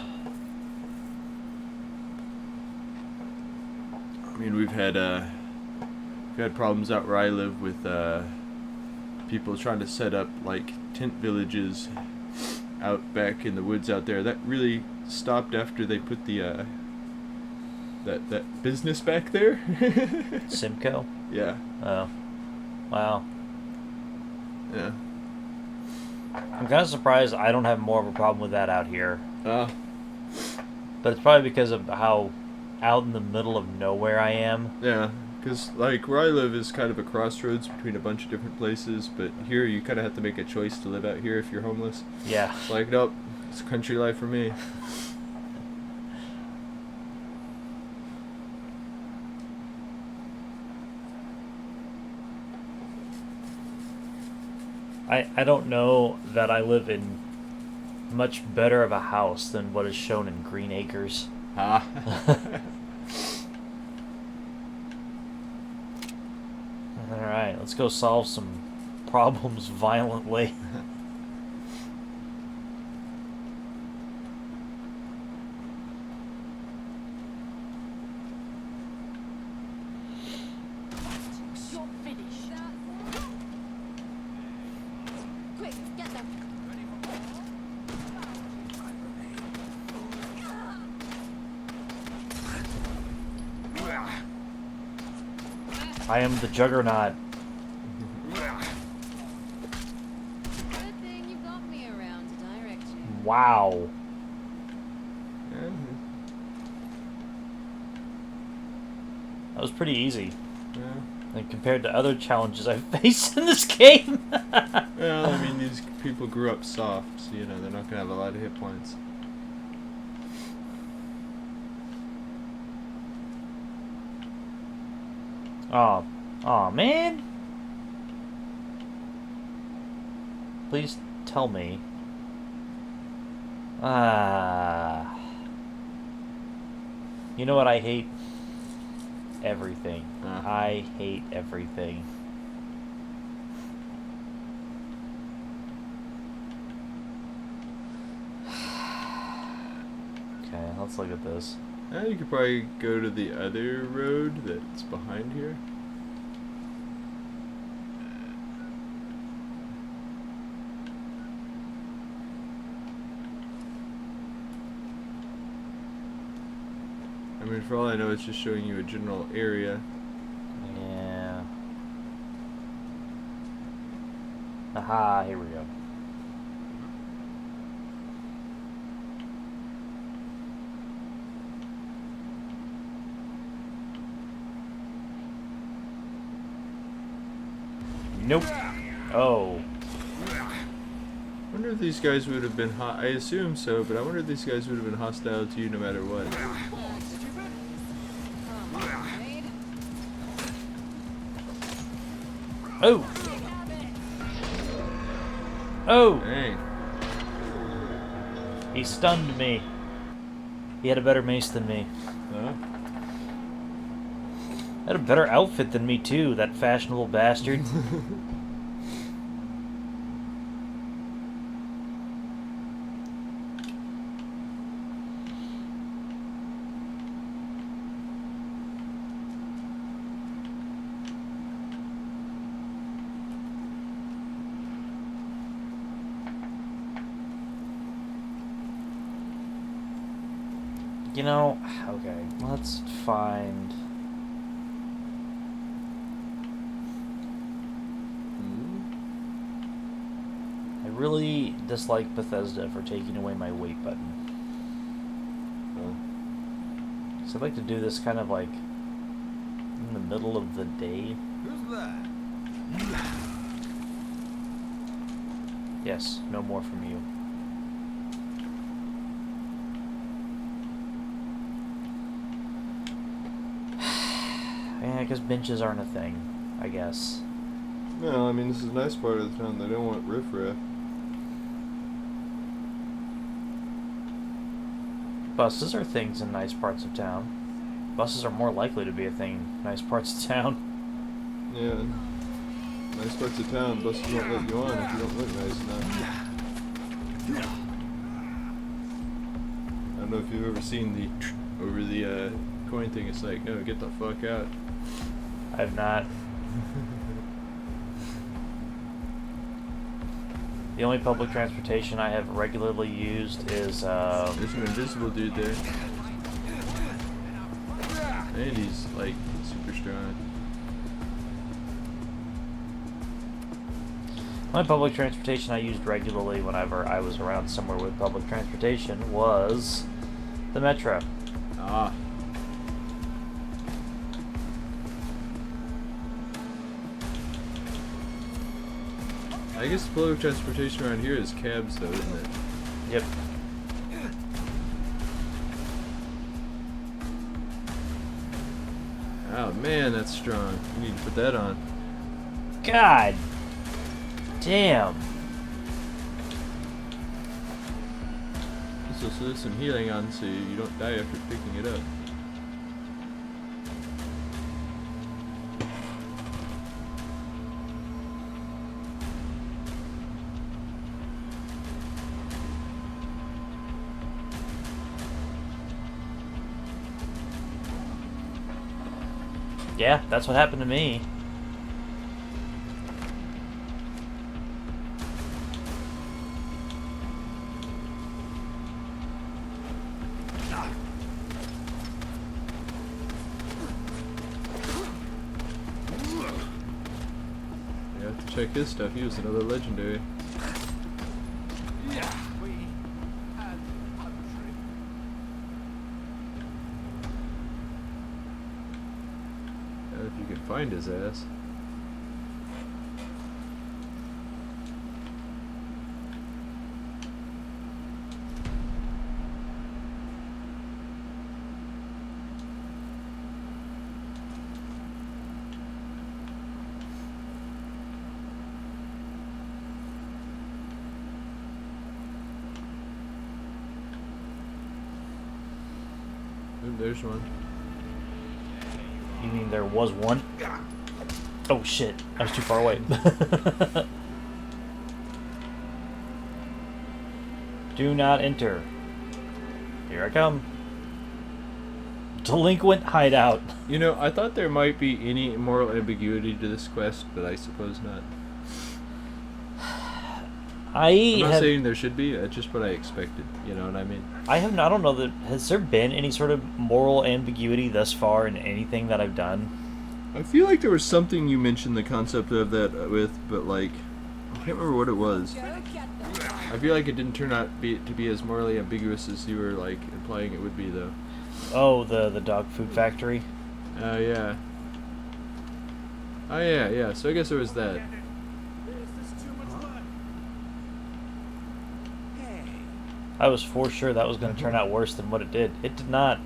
mean, we've had problems out where I live with people trying to set up like tent villages out back in the woods out there. That really stopped after they put the that business back there. Simcoe? Yeah. Oh. Wow. Yeah. I'm kind of surprised I don't have more of a problem with that out here. Uh, But it's probably because of how out in the middle of nowhere I am. yeah. Because, like, where I live is kind of a crossroads between a bunch of different places, but here you kind of have to make a choice to live out here if you're homeless. Yeah. It's like, nope, it's country life for me. I don't know that I live in much better of a house than what is shown in Green Acres. Ah. Alright, let's go solve some problems violently. You're finished. Quick, get them. I am the Juggernaut. Good thing you got me around to direct you. Wow. That was pretty easy. Yeah. And compared to other challenges I've faced in this game. Well, I mean, these people grew up soft, so, you know, they're not going to have a lot of hit points. Oh, man. Please tell me. You know what I hate? Everything. I hate everything. Okay, let's look at this. You could probably go to the other road that's behind here. I mean, for all I know, it's just showing you a general area. Yeah. Aha, here we go. Nope. Oh. I wonder if these guys would have been I assume so, but I wonder if these guys would have been hostile to you no matter what. Oh. Oh. Dang. He stunned me. He had a better mace than me. Huh? Had a better outfit than me too, that fashionable bastard. You know, okay, let's find... I really dislike Bethesda for taking away my wait button. So I'd like to do this kind of like in the middle of the day. Who's that? Yes, no more from you. Yeah, because benches aren't a thing, I guess. No, I mean, this is a nice part of the town. They don't want riffraff. Buses are things in nice parts of town. Buses are more likely to be a thing in nice parts of town. Yeah. Nice parts of town, buses won't let you on if you don't look nice enough. I don't know if you've ever seen the over the coin thing. It's like, no, get the fuck out. I've not. The only public transportation I have regularly used is, There's an invisible dude there. And he's, like, super strong. my public transportation I used regularly whenever I was around somewhere with public transportation was the Metro. Ah. I guess the public transportation around here is cabs, though, isn't it? Yep. Oh man, that's strong. You need to put that on. God damn. So there's some healing on so you don't die after picking it up. Yeah, that's what happened to me. You have to check his stuff. He was another legendary. If you can find his ass. Ooh, there's one. You mean there was one? Oh shit, I was too far away. Do not enter. Here I come. Delinquent hideout. You know, I thought there might be any moral ambiguity to this quest, but I suppose not. I'm not saying there should be. It's just what I expected. You know what I mean? I don't know that. Has there been any sort of moral ambiguity thus far in anything that I've done? I feel like there was something you mentioned the concept of that with, but like, I can't remember what it was. I feel like it didn't turn out to be as morally ambiguous as you were like implying it would be, though. Oh, the dog food factory. Oh yeah. Oh yeah. So I guess there was that. I was for sure that was going to turn out worse than what it did. It did not.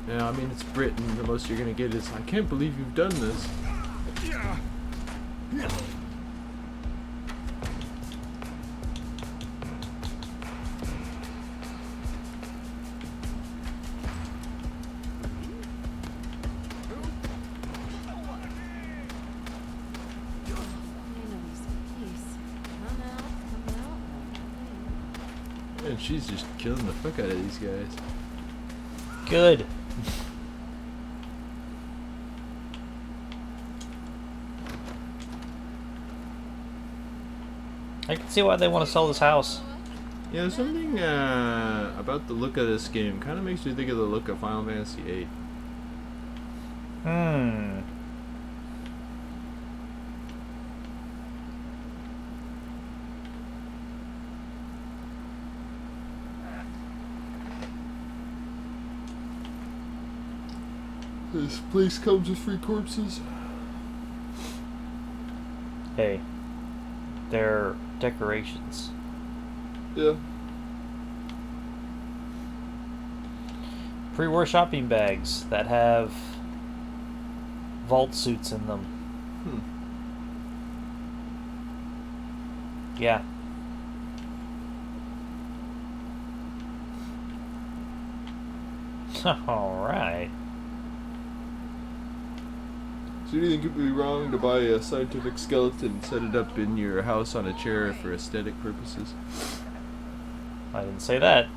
Yeah, I mean, it's Britain. The most you're going to get is, I can't believe you've done this. And she's just killing the fuck out of these guys. Good. I can see why they want to sell this house. Yeah, something about the look of this game kind of makes me think of the look of Final Fantasy VIII. This place comes with free corpses. Hey, they're decorations. Yeah. Pre-war shopping bags that have vault suits in them. Yeah. Alright. So do you think it would be wrong to buy a scientific skeleton and set it up in your house on a chair for aesthetic purposes? I didn't say that.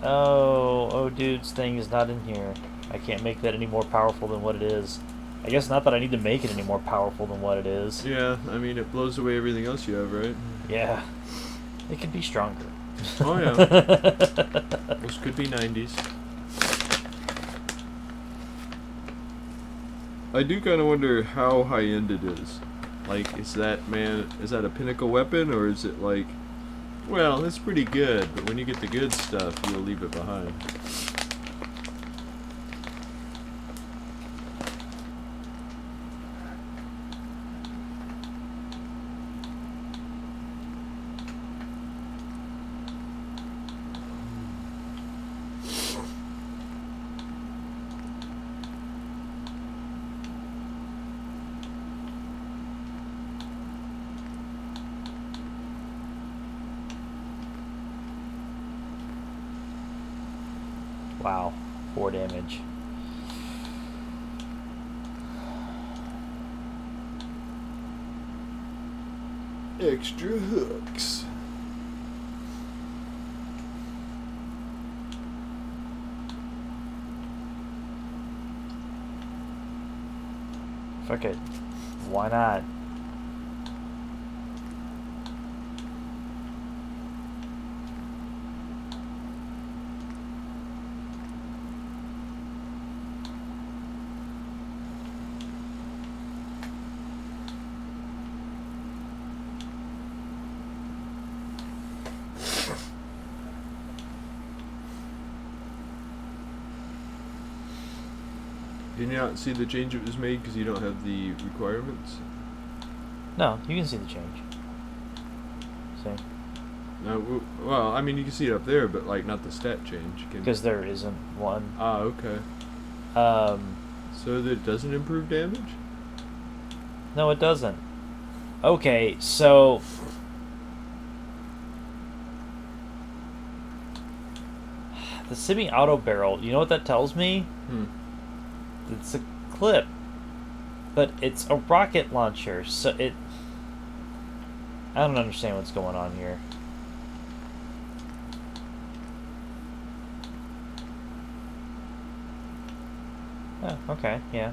Oh, dude's thing is not in here. I can't make that any more powerful than what it is. I guess not that I need to make it any more powerful than what it is. Yeah, I mean, it blows away everything else you have, right? Yeah. It could be stronger. Oh, yeah. This could be 90s. I do kind of wonder how high-end it is. Like, is that a pinnacle weapon, or is it like Well, it's pretty good, but when you get the good stuff, you'll leave it behind. Wow, 4 damage. Extra hooks. Fuck it. Why not? Did you not see the change that was made because you don't have the requirements? No, you can see the change. See? No, well, I mean, you can see it up there, but, like, not the stat change. Because there isn't one. Ah, okay. So that it doesn't improve damage? No, it doesn't. Okay, so... the semi-auto barrel, you know what that tells me? It's a clip. But it's a rocket launcher, so it... I don't understand what's going on here. Oh, okay, yeah.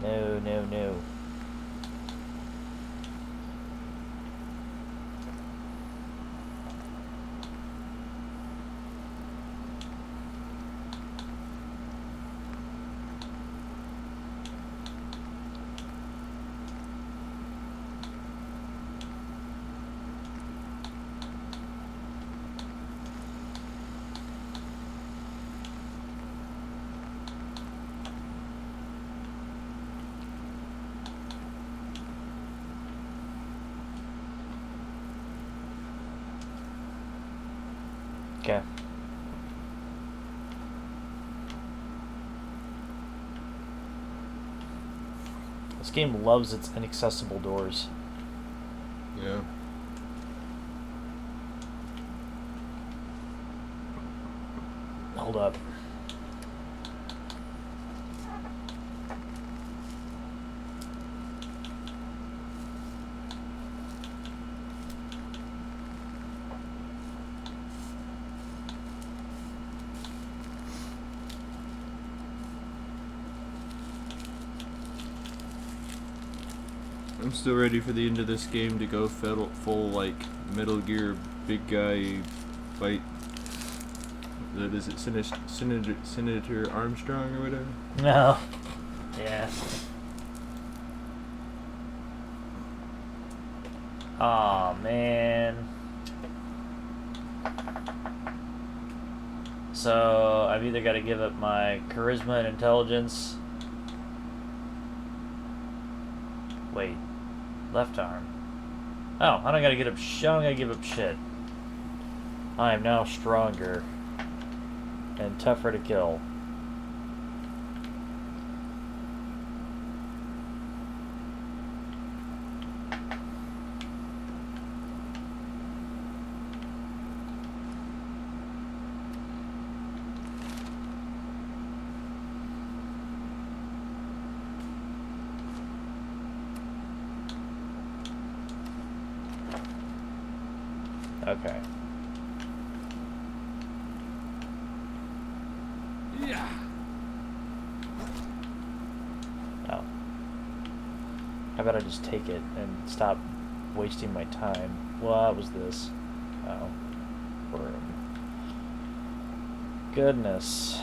No, no, no. Okay. This game loves its inaccessible doors. Yeah. Hold up. I'm still ready for the end of this game to go full like Metal Gear big guy fight. Is it Senator Armstrong or whatever? No. Yeah. Aw, man. So, I've either got to give up my charisma and intelligence. Wait. Left arm. Oh, I don't gotta get up. I don't gotta give up shit. I am now stronger and tougher to kill. Okay. Yeah. Oh. How about I just take it and stop wasting my time? What was this? Oh. Room. Goodness.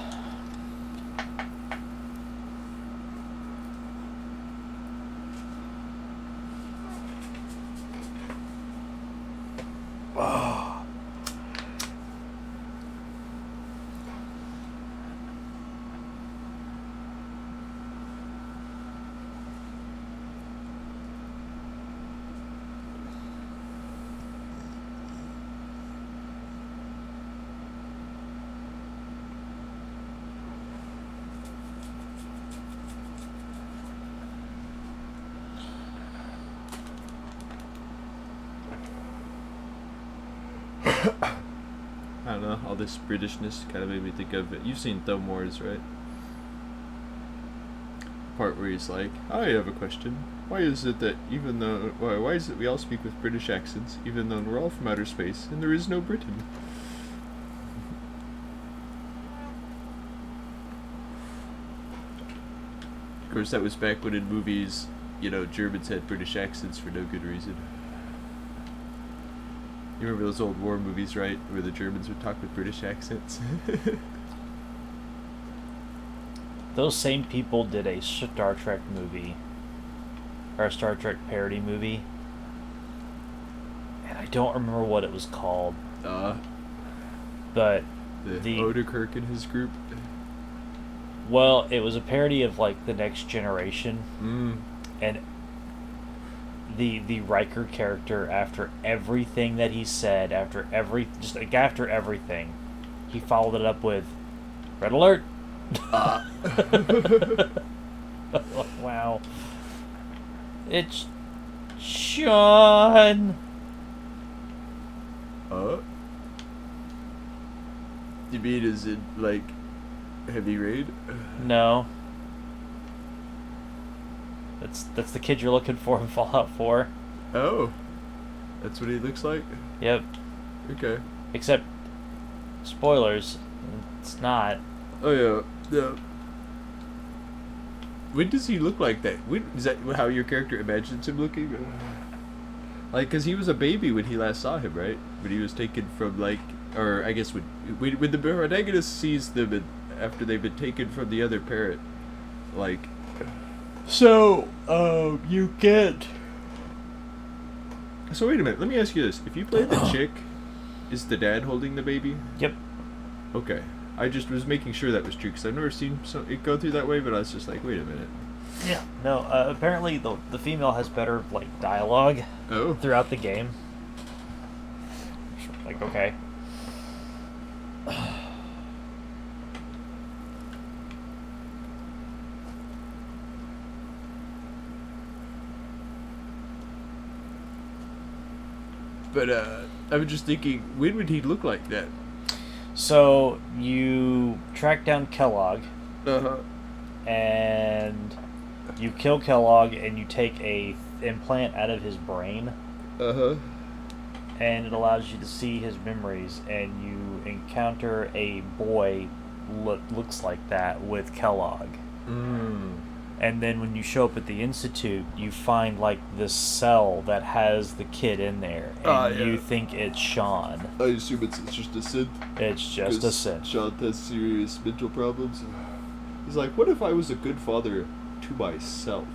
I don't know, all this Britishness kind of made me think of it. You've seen Thumb Wars, right? Part where he's like, I have a question. Why is it that even though... Why is it we all speak with British accents, even though we're all from outer space, and there is no Britain? Of course, that was back when in movies, you know, Germans had British accents for no good reason. You remember those old war movies, right? Where the Germans would talk with British accents? Those same people did a Star Trek movie. Or a Star Trek parody movie. And I don't remember what it was called. But... The Odenkirk and his group? Well, it was a parody of, like, The Next Generation. And... The Riker character, after everything that he said, after everything, he followed it up with, Red Alert! Wow. It's Sean! You mean is it, like, Heavy Rain? No. That's the kid you're looking for in Fallout 4. Oh. That's what he looks like? Yep. Okay. Except, spoilers, it's not. Oh, yeah. Yeah. When does he look like that? Is that how your character imagines him looking? Like, because he was a baby when he last saw him, right? When he was taken from, like... Or, I guess, when the protagonist sees them after they've been taken from the other parent. Like... So, you get... So wait a minute, let me ask you this. If you play the chick, is the dad holding the baby? Yep. Okay. I just was making sure that was true, because I've never seen it go through that way, but I was just like, wait a minute. Yeah. No, apparently the female has better, like, dialogue throughout the game. Like, okay. But I was just thinking, when would he look like that? So you track down Kellogg, and you kill Kellogg, and you take a implant out of his brain, and it allows you to see his memories, and you encounter a boy looks like that with Kellogg. And then when you show up at the Institute, you find, like, this cell that has the kid in there, and you think it's Sean. I assume it's just a synth. It's just a synth. Sean has serious mental problems. He's like, what if I was a good father to myself?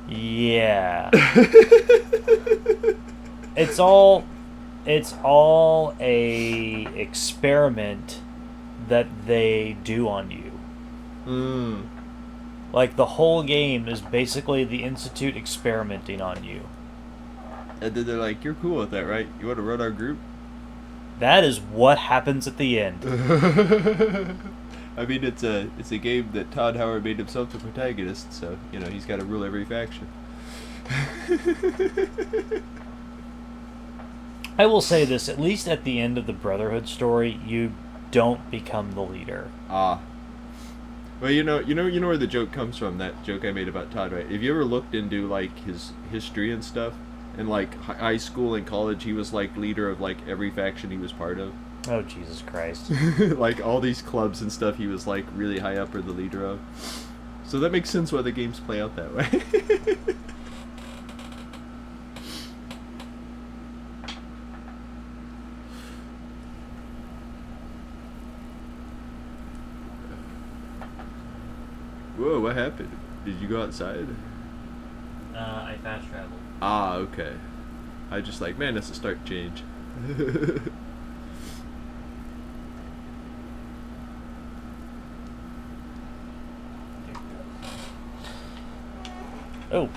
Yeah. It's all a experiment that they do on you. Like, the whole game is basically the Institute experimenting on you. And then they're like, you're cool with that, right? You want to run our group? That is what happens at the end. I mean, it's a game that Todd Howard made himself the protagonist, so, you know, he's got to rule every faction. I will say this, at least at the end of the Brotherhood story, you don't become the leader. Well, you know where the joke comes from, that joke I made about Todd, right? Have you ever looked into, like, his history and stuff? In, like, high school and college, he was, like, leader of, like, every faction he was part of. Oh, Jesus Christ. Like, all these clubs and stuff he was, like, really high up or the leader of. So that makes sense why the games play out that way. Whoa, what happened? Did you go outside? I fast traveled. Okay. I just like, man, that's a stark change. Oh.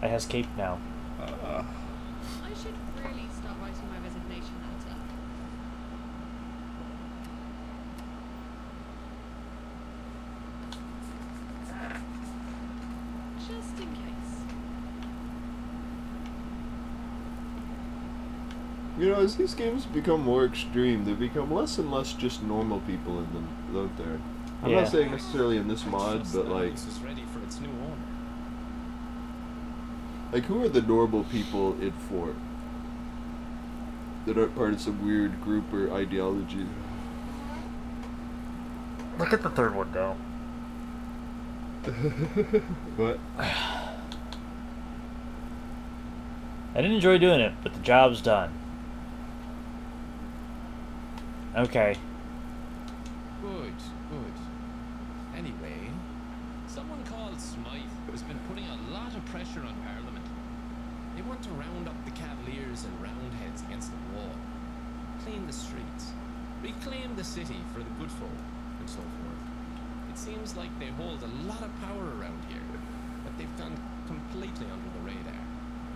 I has cape now. I should really start writing my resignation letter. Just in case. You know, as these games become more extreme, they become less and less just normal people in them, don't there? I'm not saying necessarily in this mod, but like, who are the normal people in 4 that aren't part of some weird group or ideology? Look at the third one, though. What? I didn't enjoy doing it, but the job's done. Okay. Good, good. Anyway, someone called Smythe has been putting a lot of pressure on Parliament. They want to round up the Cavaliers and Roundheads against the wall, clean the streets, reclaim the city for the good folk, and so forth. It seems like they hold a lot of power around here, but they've gone completely under the radar.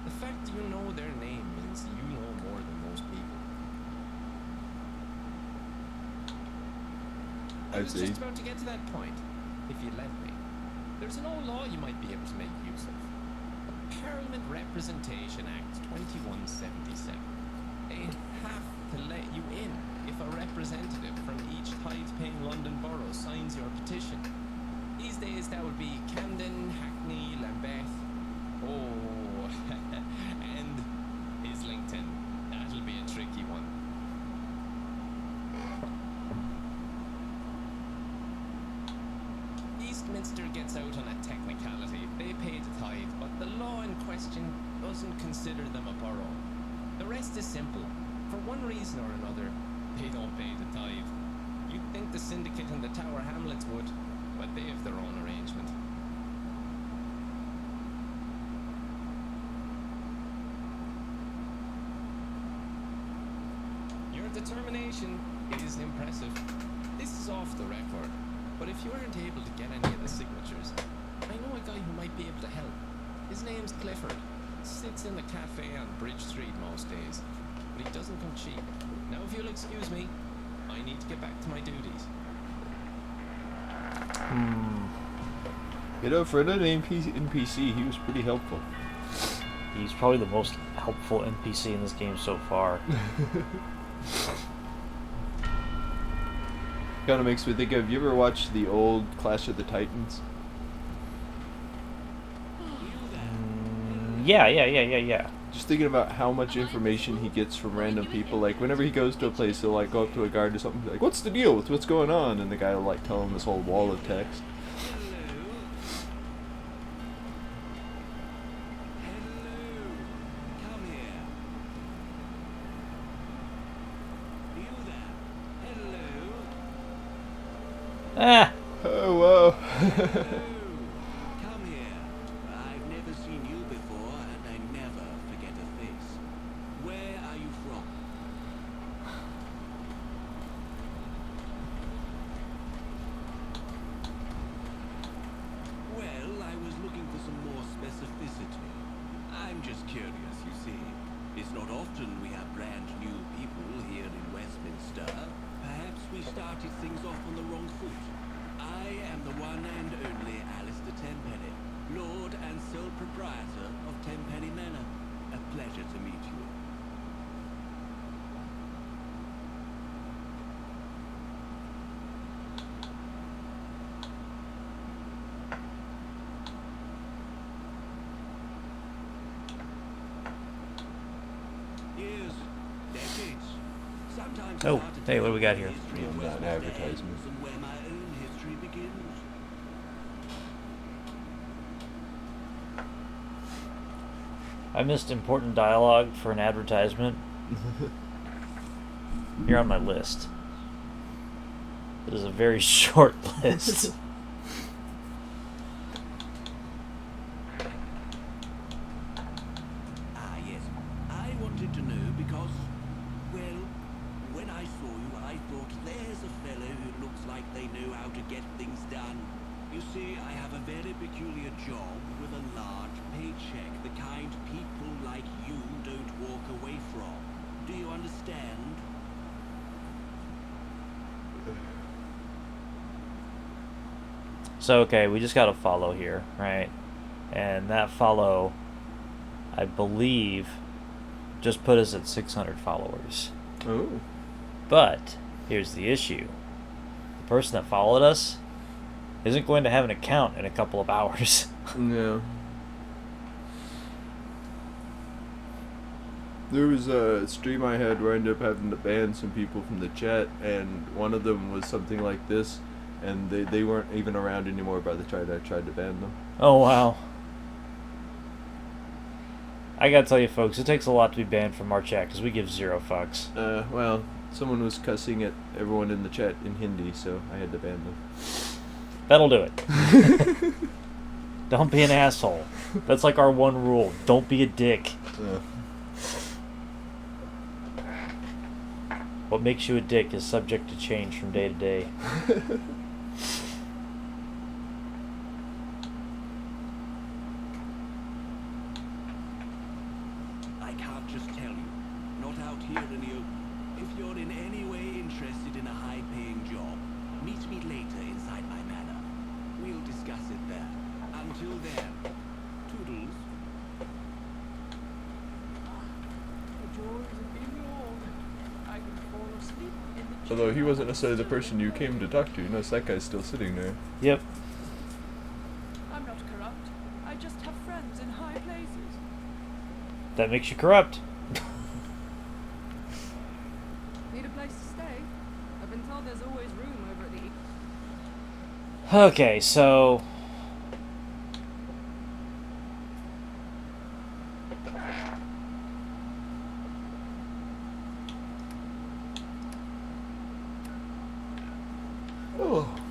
The fact you know their name means you know more than most people. I was just about to get to that point, if you let me. There's an old law you might be able to make use of. The Parliament Representation Act 2177. They have to let you in if a representative from each tithe-paying London borough signs your petition. These days that would be Camden, Hackney, Lambeth, and Islington. That'll be a tricky one. Eastminster gets out on a technicality. They pay the tithe, but the law in question doesn't consider them a borough. The rest is simple. For one reason or another, they don't pay the tithe. You'd think the syndicate and the Tower Hamlets would, but they have their own arrangement. Your determination is impressive. This is off the record, but if you aren't able to get any of the signatures, I know a guy who might be able to help. His name's Clifford. Sits in the cafe on Bridge Street most days, but he doesn't come cheap. Now if you'll excuse me, I need to get back to my duties. You know, for another NPC, he was pretty helpful. He's probably the most helpful NPC in this game so far. Kind of makes me think of, you ever watched the old Clash of the Titans? Yeah. Just thinking about how much information he gets from random people. Like, whenever he goes to a place, he'll, like, go up to a guard or something, be like, what's the deal with what's going on? And the guy will, like, tell him this whole wall of text. Ah! Oh, whoa. Come here. I've never seen you before, and I never forget a face. Where are you from? Well, I was looking for some more specificity. I'm just curious, you see. It's not often we have brand new people here in Westminster. Perhaps we started things off on the wrong foot. I am the one and only Alistair Tenpenny, Lord and sole proprietor of Tenpenny Manor. A pleasure to meet you. Years, decades. Sometimes Oh, hey, what do we got here? Not an advertisement. and where my own history begins. I missed important dialogue for an advertisement. You're on my list. It is a very short list. Ah, yes. I wanted to know because, well, when I saw you, I thought there's a fellow who looks like they know how to get things done. You see, I have a very peculiar job with a large paycheck, the kind people like you don't walk away from. Do you understand? So, okay, we just got to follow here, right? And that follow, I believe, just put us at 600 followers. Oh. But here's the issue. The person that followed us isn't going to have an account in a couple of hours. Yeah. There was a stream I had where I ended up having to ban some people from the chat, and one of them was something like this, and they weren't even around anymore by the time I tried to ban them. Oh, wow. I gotta tell you, folks, it takes a lot to be banned from our chat, because we give 0 fucks. Well, someone was cussing at everyone in the chat in Hindi, so I had to ban them. That'll do it. Don't be an asshole. That's like our one rule. Don't be a dick. What makes you a dick is subject to change from day to day. I can't just tell you. Not out here in the open. If you're in any way interested in a high-paying job, meet me later inside my manor. We'll discuss it there. Until then, toodles. Although he wasn't necessarily the person you came to talk to. You notice that guy's still sitting there. Yep. I'm not corrupt. I just have friends in high places. That makes you corrupt. Need a place to stay? I've been told there's always room over at the... Okay, so...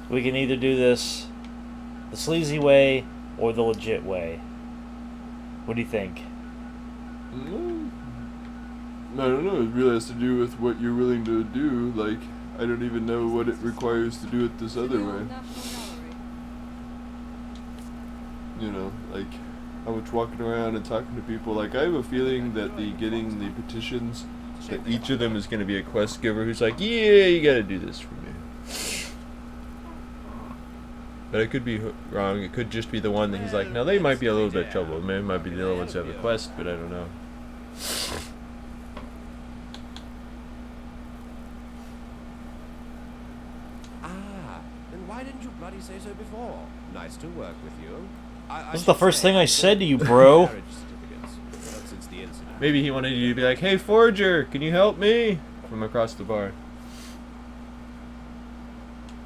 we can either do this the sleazy way or the legit way. What do you think? I don't know. It really has to do with what you're willing to do. Like, I don't even know what it requires to do it this other way. You know, like, how much walking around and talking to people. Like, I have a feeling that getting the petitions, that each of them is going to be a quest giver who's like, yeah, you got to do this for me. But I could be wrong. It could just be the one that he's like, now they might be a little bit of trouble. Maybe it might be the other ones who have a quest, but I don't know. Ah, then why didn't you bloody say so before? Nice to work with you. This is the first thing I said to you, bro. Maybe he wanted you to be like, hey, Forger, can you help me? From across the bar.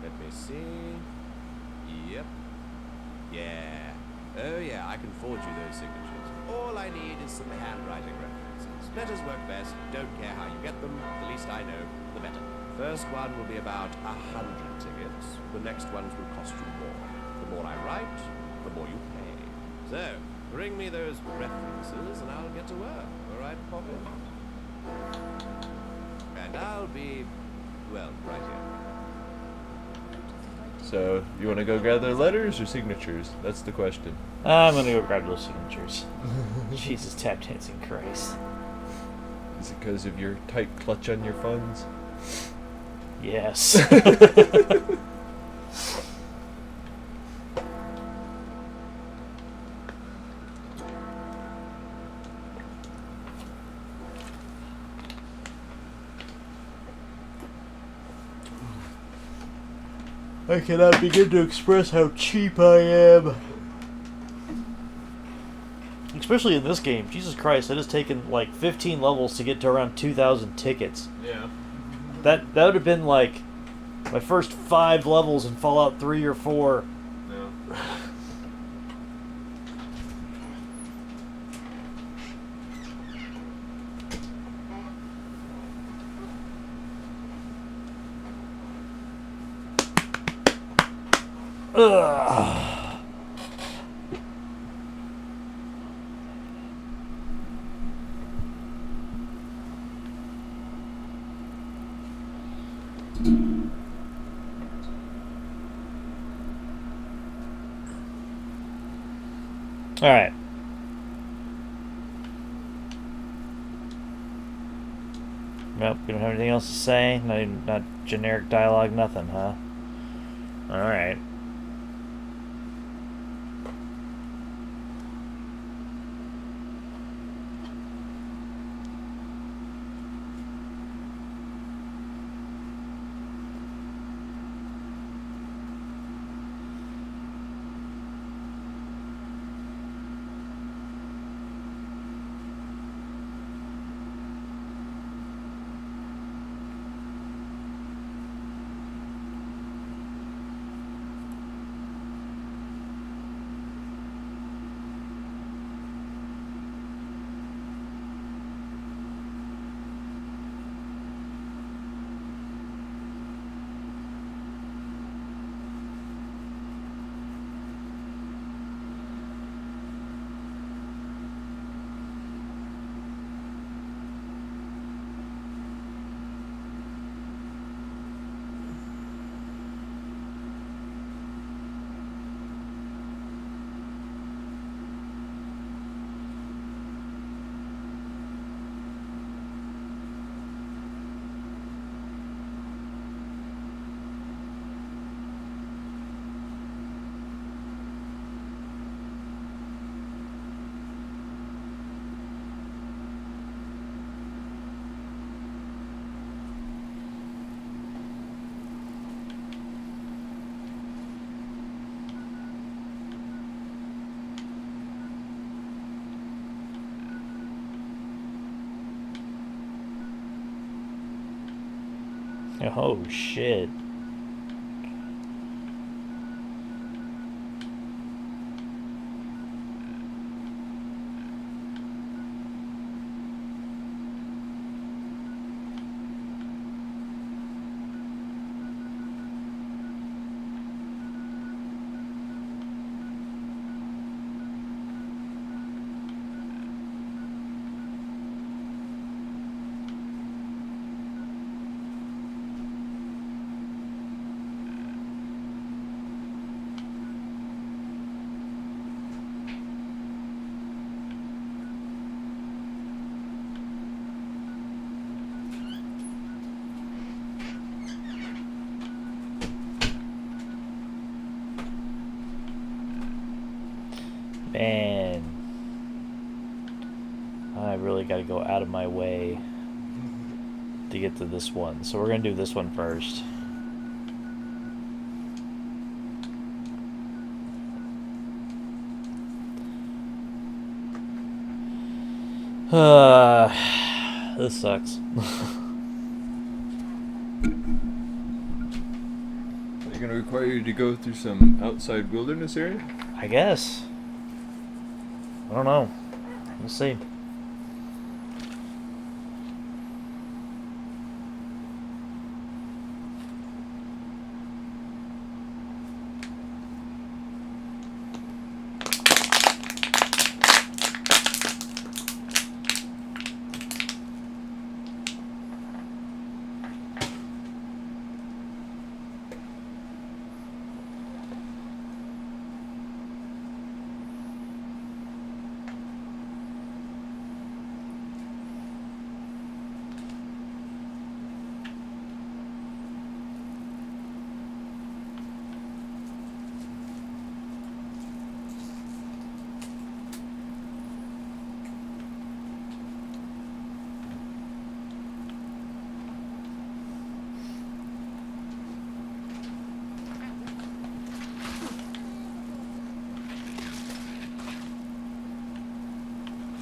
Let me see. Yep. Yeah. Oh yeah, I can forge you those signatures. All I need is some handwriting references. Letters work best. Don't care how you get them. The least I know, the better. First one will be about 100 tickets. The next ones will cost you more. The more I write, the more you pay. So, bring me those references and I'll get to work. All right, Poppy? And I'll be, well, right here. So, you want to go gather letters or signatures? That's the question. I'm gonna go grab those signatures. Jesus, tap dancing Christ. Is it because of your tight clutch on your funds? Yes. I cannot begin to express how cheap I am. Especially in this game. Jesus Christ, it has taken like 15 levels to get to around 2,000 tickets. Yeah. That would have been like my first 5 levels in Fallout 3 or 4. No. Ugh. All right. Nope, we don't have anything else to say. Not generic dialogue, nothing, huh? All right. Oh, shit. Man, I really got to go out of my way to get to this one. So we're going to do this one first. This sucks. They're going to require you to go through some outside wilderness area? I guess. I don't know. We'll see.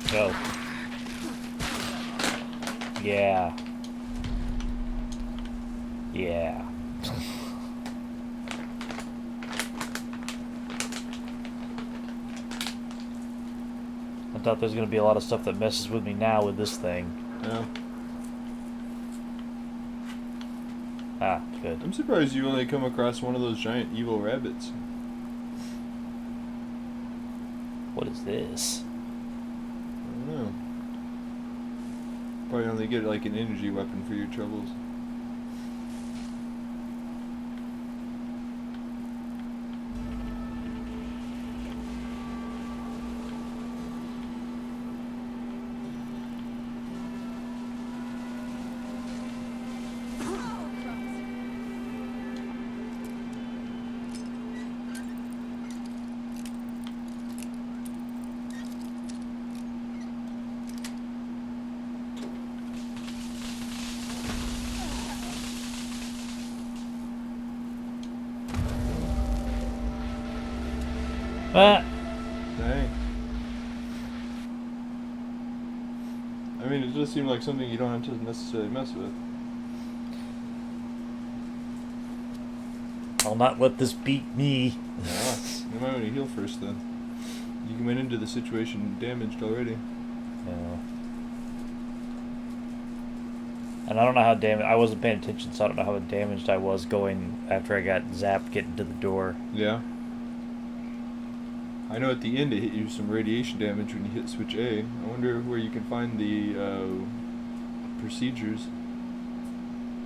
Go. Yeah. Yeah. I thought there's going to be a lot of stuff that messes with me now with this thing. Yeah. Ah, good. I'm surprised you only come across one of those giant evil rabbits. What is this? I don't know. Probably only get like an energy weapon for your troubles. Ah. Dang. I mean, it does seem like something you don't have to necessarily mess with. I'll not let this beat me. Yeah, you might want to heal first then. You went into the situation damaged already. Yeah. And I don't know how damaged... I wasn't paying attention, so I don't know how damaged I was going after I got zapped getting to the door. Yeah. I know at the end it hit you some radiation damage when you hit switch A. I wonder where you can find the procedures.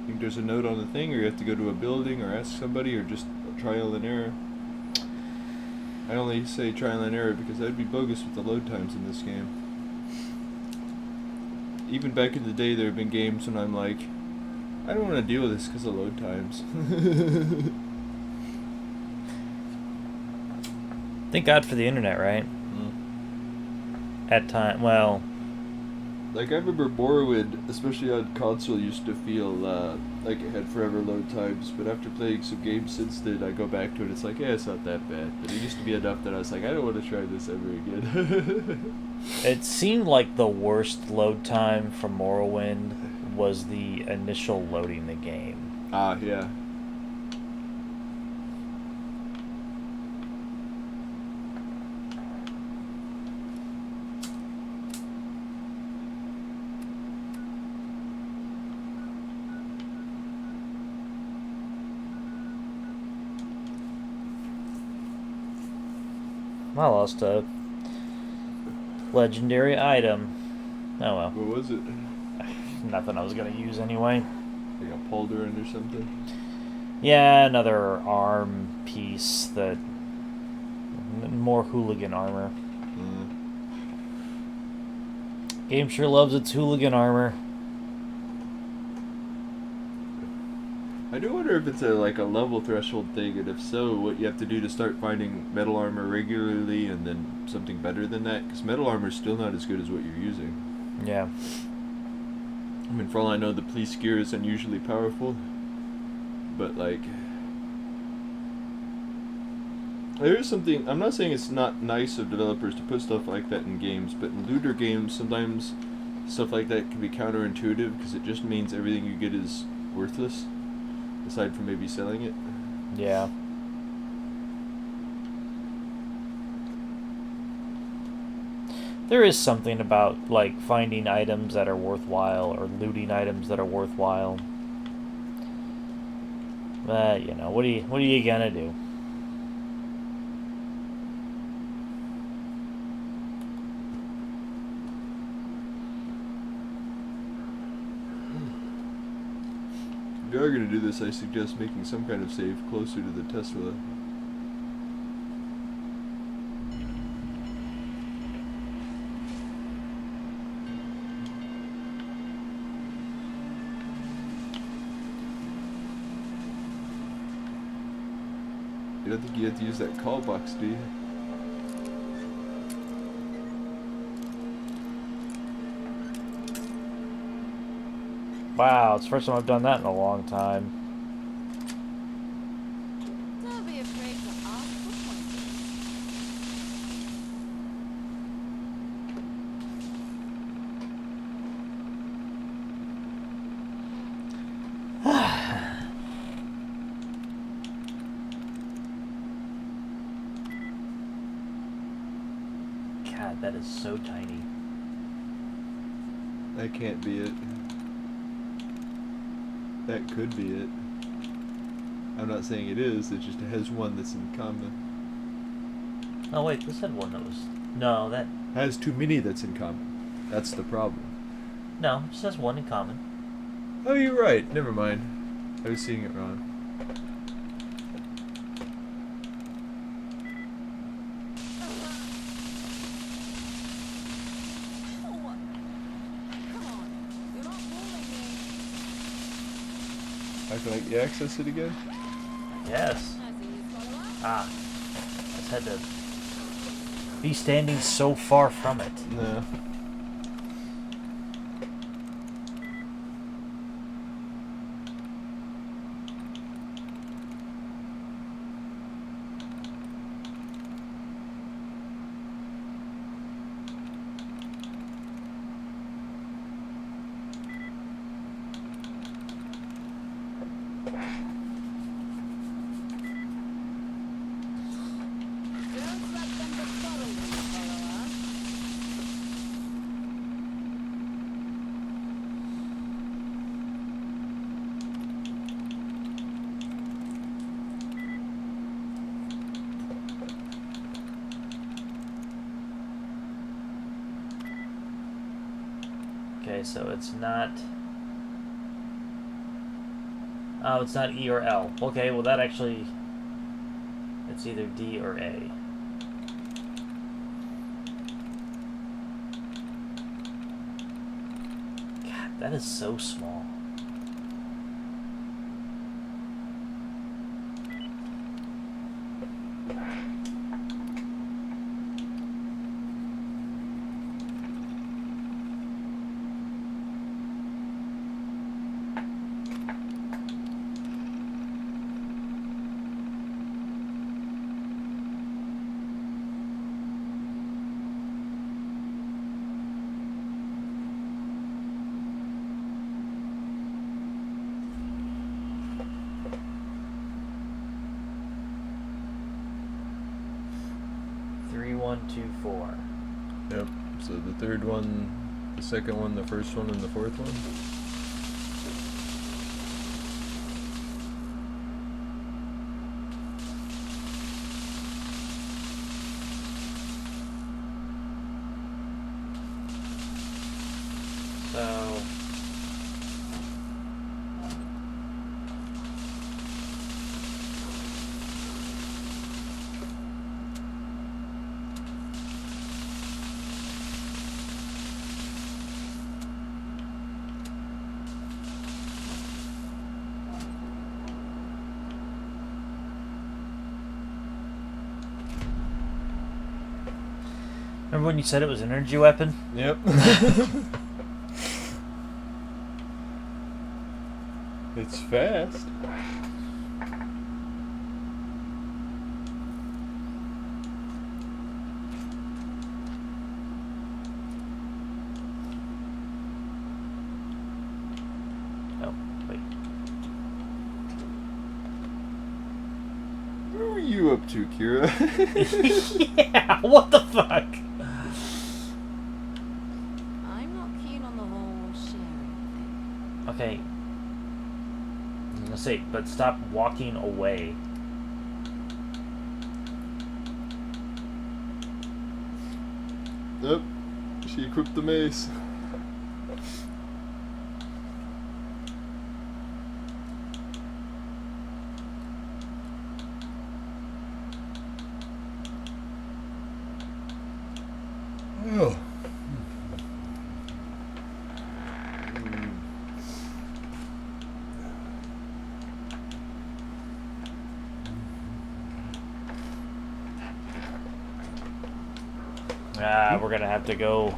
Think there's a note on the thing, or you have to go to a building or ask somebody, or just trial and error? I only say trial and error because that'd be bogus with the load times in this game. Even back in the day, there have been games when I'm like, I don't want to deal with this because of load times. Thank God for the internet, right? At time, well... Like, I remember Morrowind, especially on console, used to feel like it had forever load times, but after playing some games since then, I go back to it, it's like, yeah, it's not that bad. But it used to be enough that I was like, I don't want to try this ever again. It seemed like the worst load time for Morrowind was the initial loading the game. Ah, yeah. I lost a legendary item. Oh well. What was it? Nothing I was gonna use anyway. Like a pauldron or something? Yeah, another arm piece that... More hooligan armor. Game sure loves its hooligan armor. I do wonder if it's a level threshold thing, and if so, what you have to do to start finding metal armor regularly, and then something better than that. Because metal armor is still not as good as what you're using. Yeah. I mean, for all I know, the police gear is unusually powerful, but like, there is something. I'm not saying it's not nice of developers to put stuff like that in games, but in looter games, sometimes stuff like that can be counterintuitive because it just means everything you get is worthless. Aside from maybe selling it. Yeah. There is something about, like, finding items that are worthwhile or looting items that are worthwhile. But, you know, what are you gonna do? If you are going to do this, I suggest making some kind of save closer to the Tesla. You don't think you have to use that call box, do you? Wow, it's the first time I've done that in a long time. Don't be afraid to ask for God, that is so tiny. That can't be it. That could be it. I'm not saying it is, it just has one that's in common. Oh wait, this had one that was... No, that... Has too many that's in common. That's the problem. No, it just has one in common. Oh, you're right. Never mind. I was seeing it wrong. I can you access it again? Yes. Ah. I just had to be standing so far from it. No. Okay, so it's not... Oh, it's not E or L. Okay, well that actually... It's either D or A. God, that is so small. 2, 4. Yep. So the third one, the second one, the first one, and the fourth one. So remember when you said it was an energy weapon? Yep. It's fast. Oh, wait. What were you up to, Kira? Yeah, what the fuck? I'm not keen on the whole sharing thing. Okay. I was gonna say, but stop walking away. Yep. She equipped the mace. Oh. We're gonna have to go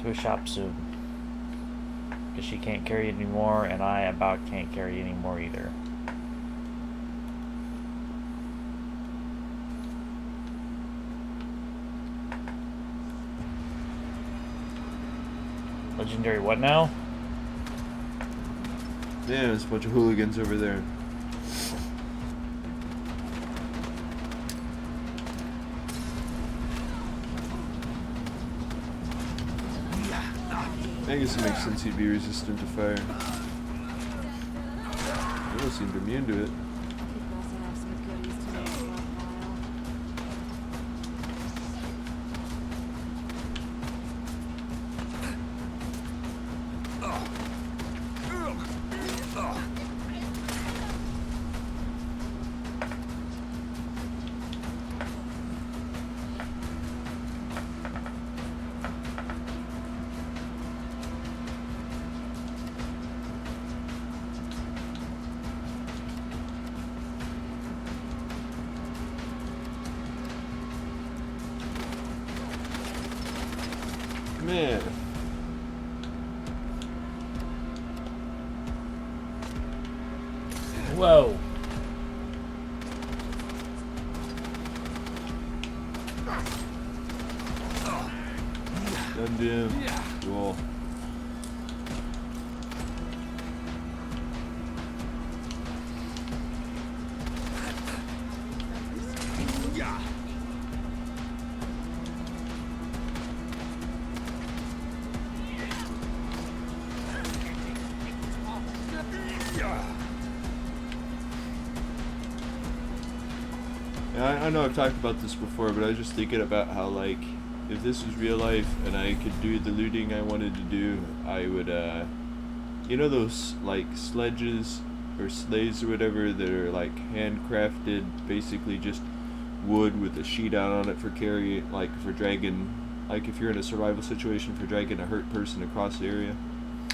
to a shop soon. Because she can't carry it anymore, and I about can't carry it anymore either. Legendary what now? Yeah, there's a bunch of hooligans over there. I guess it makes sense he'd be resistant to fire. They don't seem immune to it. Could also have some goodies to make it worthwhile. Man. Whoa. Done him. Cool. I know I've talked about this before, but I was just thinking about how, like, if this was real life and I could do the looting I wanted to do, I would, you know those, like, sledges or sleighs or whatever that are, like, handcrafted, basically just wood with a sheet out on it for carrying, like, for dragging, like, if you're in a survival situation, for dragging a hurt person across the area?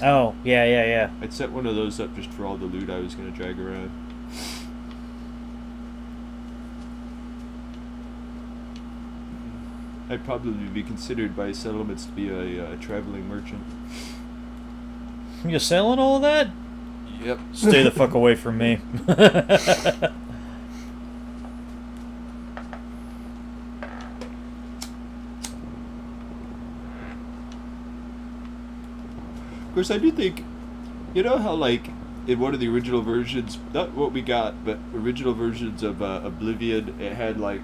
Oh, yeah. I'd set one of those up just for all the loot I was going to drag around. I'd probably be considered by settlements to be a traveling merchant. You selling all of that? Yep. Stay the fuck away from me. Of course, I do think, you know how, like, in one of the original versions, not what we got, but original versions of Oblivion, it had like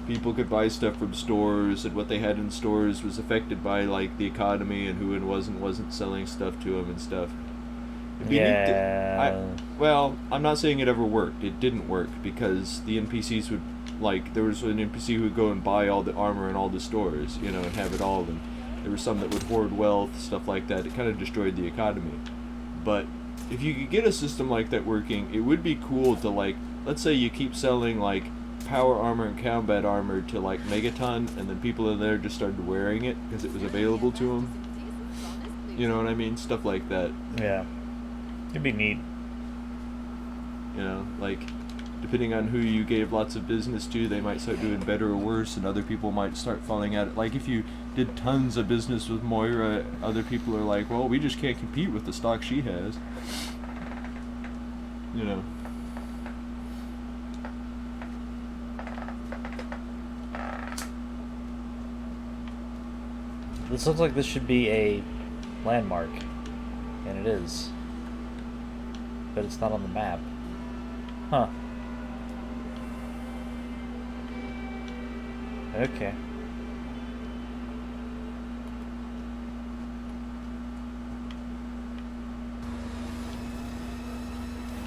people could buy stuff from stores, and what they had in stores was affected by like the economy and who and wasn't selling stuff to them and stuff. Well, I'm not saying it ever worked. It didn't work because the NPCs would, like, there was an NPC who would go and buy all the armor in all the stores, you know, and have it all, and there were some that would hoard wealth, stuff like that. It kind of destroyed the economy. But if you could get a system like that working, it would be cool to, like, let's say you keep selling, like, power armor and combat armor to, like, Megaton, and then people in there just started wearing it because it was available to them. You know what I mean? Stuff like that. Yeah. It'd be neat. You know, like, depending on who you gave lots of business to, they might start doing better or worse, and other people might start falling out. Like, if you did tons of business with Moira, other people are like, well, we just can't compete with the stock she has. You know. This looks like this should be a landmark, and it is. But it's not on the map. Huh. Okay.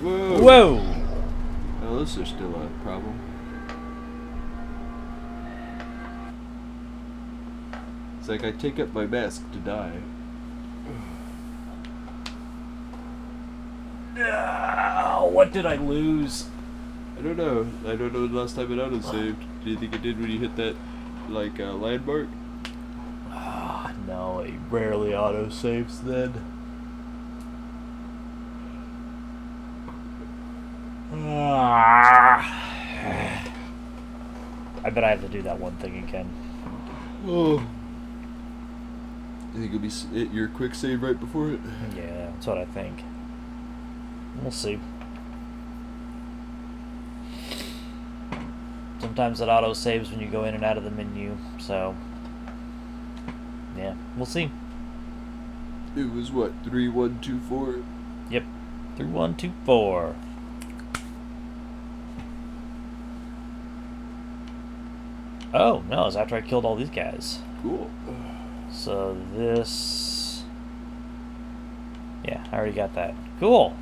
Whoa! Whoa! Well, this is still a problem. It's like I take up my mask to die. What did I lose? I don't know. I don't know the last time it auto-saved. Do you think it did when you hit that, like, landmark? No, it rarely auto-saves then. I bet I have to do that one thing again. Oh. You think it'll be your quick save right before it? Yeah, that's what I think. We'll see. Sometimes it auto saves when you go in and out of the menu, so yeah, we'll see. It was what, 3124? Yep, 3124. Oh no, it's after I killed all these guys. Cool. So this, yeah, I already got that. Cool.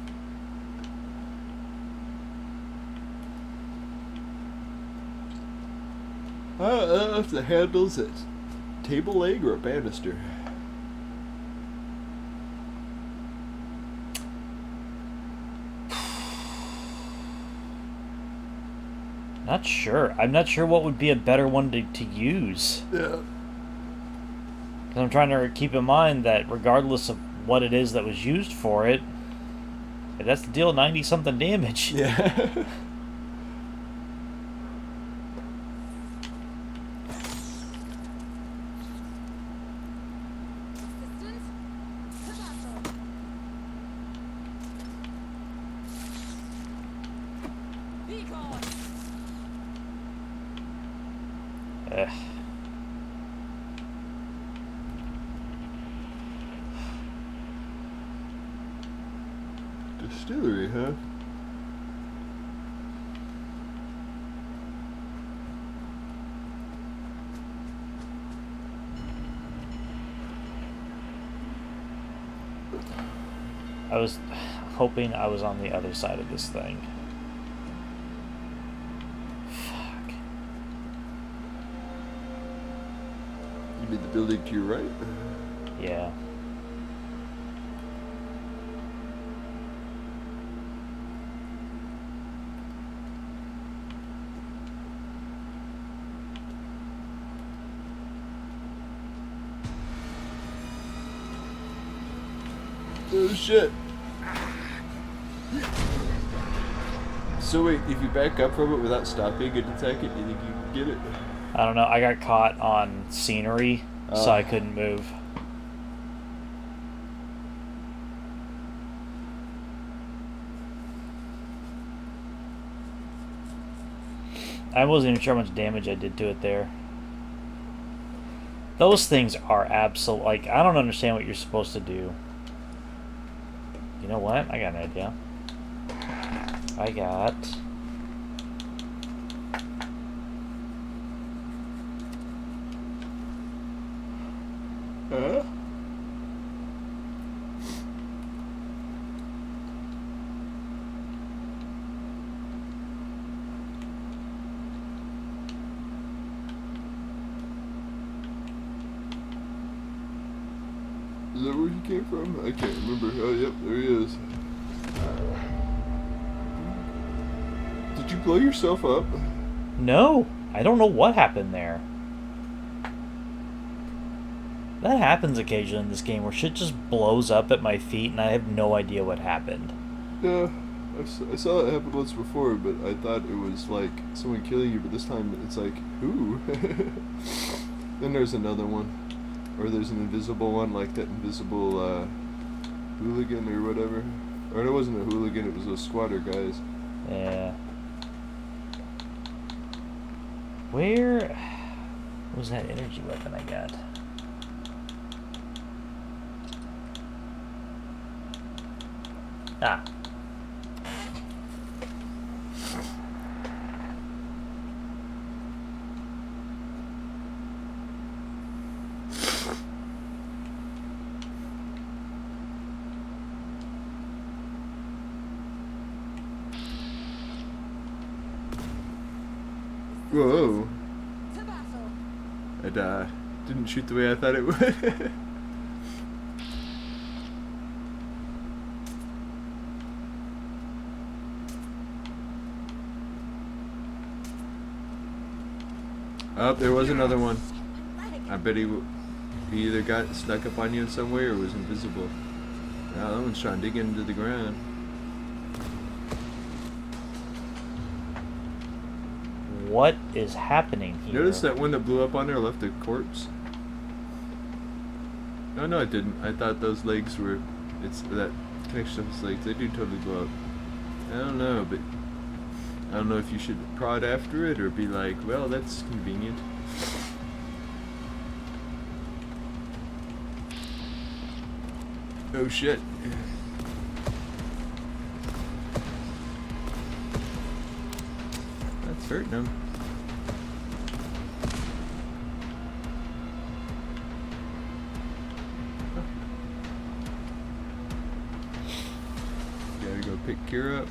If the handle's a table leg or a banister. Not sure. I'm not sure what would be a better one to use. Yeah. Because I'm trying to keep in mind that regardless of what it is that was used for it, that's to deal 90-something damage. Yeah. Distillery, huh? I was hoping I was on the other side of this thing. Fuck. You mean the building to your right? Yeah. Oh shit. So wait, if you back up from it without stopping and attack it, do you think you can get it? I don't know. I got caught on scenery, so I couldn't move. I wasn't even sure how much damage I did to it there. Those things are absolute. Like, I don't understand what you're supposed to do. You know what? I got an idea. I got... Is that where he came from? I can't remember. Oh, yep, there he is. Did you blow yourself up? No, I don't know what happened there. That happens occasionally in this game where shit just blows up at my feet and I have no idea what happened. Yeah, I saw it happen once before, but I thought it was like someone killing you, but this time it's like, who? Then there's another one. Or there's an invisible one, like that invisible hooligan or whatever. Or it wasn't a hooligan, it was those squatter guys. Yeah. Where was that energy weapon I got? Ah. Whoa. It didn't shoot the way I thought it would. Oh, there was another one. I bet he either got snuck up on you in some way or was invisible. Now that one's trying to dig into the ground. What is happening here? Notice that one that blew up on there left a corpse? No, it didn't. I thought those legs were... It's that connection of his legs. They do totally blow up. I don't know, but... I don't know if you should prod after it or be like, well, that's convenient. Oh shit. That's hurting him. Gotta go pick Kira up.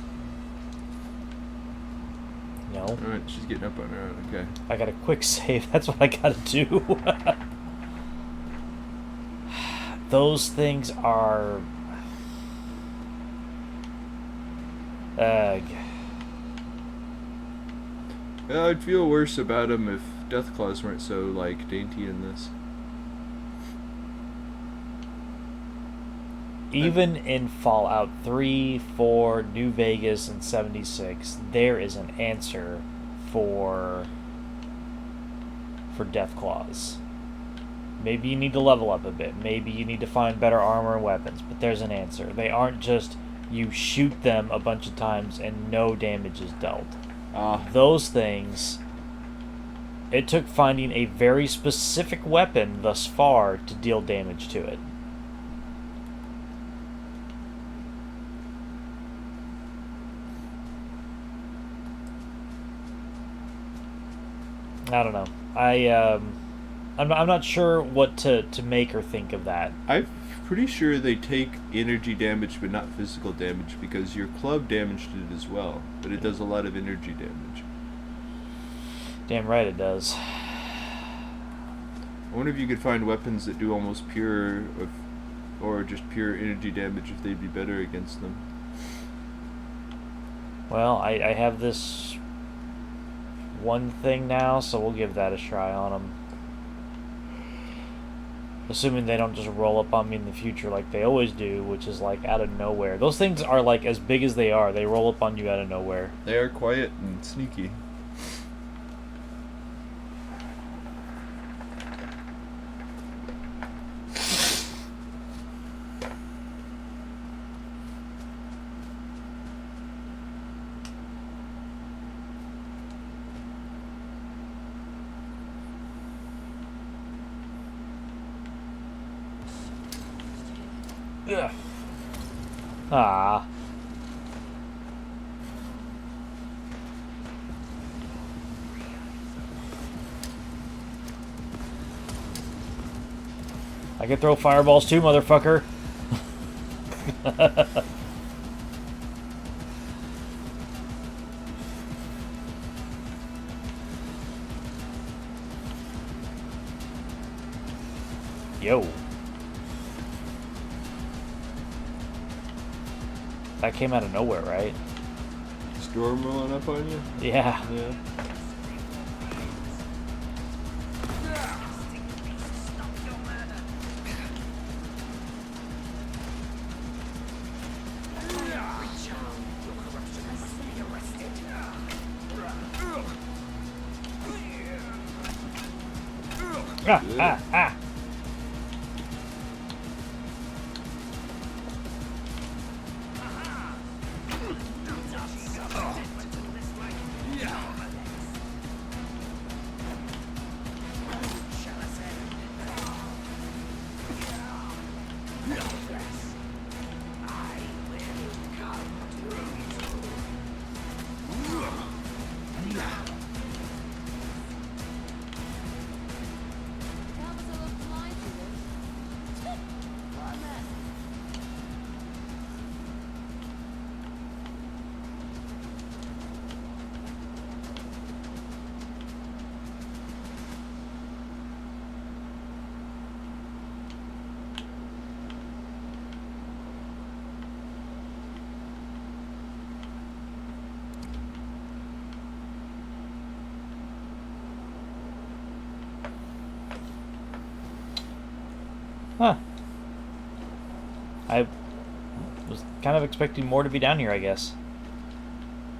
No. Alright, she's getting up on her own, okay. I got a quick save, that's what I gotta do. Those things are... Yeah, I'd feel worse about them if Deathclaws weren't so, like, dainty in this. Even in Fallout 3, 4, New Vegas, and 76, there is an answer for Deathclaws. Maybe you need to level up a bit. Maybe you need to find better armor and weapons, but there's an answer. They aren't just you shoot them a bunch of times and no damage is dealt. Those things, it took finding a very specific weapon thus far to deal damage to it. I don't know. I'm not sure what to make or think of that. I'm pretty sure they take energy damage but not physical damage because your club damaged it as well, but it does a lot of energy damage. Damn right it does. I wonder if you could find weapons that do almost pure or just pure energy damage if they'd be better against them. Well, I have this one thing now, so we'll give that a try on them. Assuming they don't just roll up on me in the future like they always do, which is like out of nowhere. Those things are like as big as they are. They roll up on you out of nowhere. They are quiet and sneaky. Yeah. Ah. I can throw fireballs too, motherfucker. Yo. That came out of nowhere, right? Storm rolling up on you? Yeah. Yeah. Ah, ah, ah. Huh. I was kind of expecting more to be down here, I guess.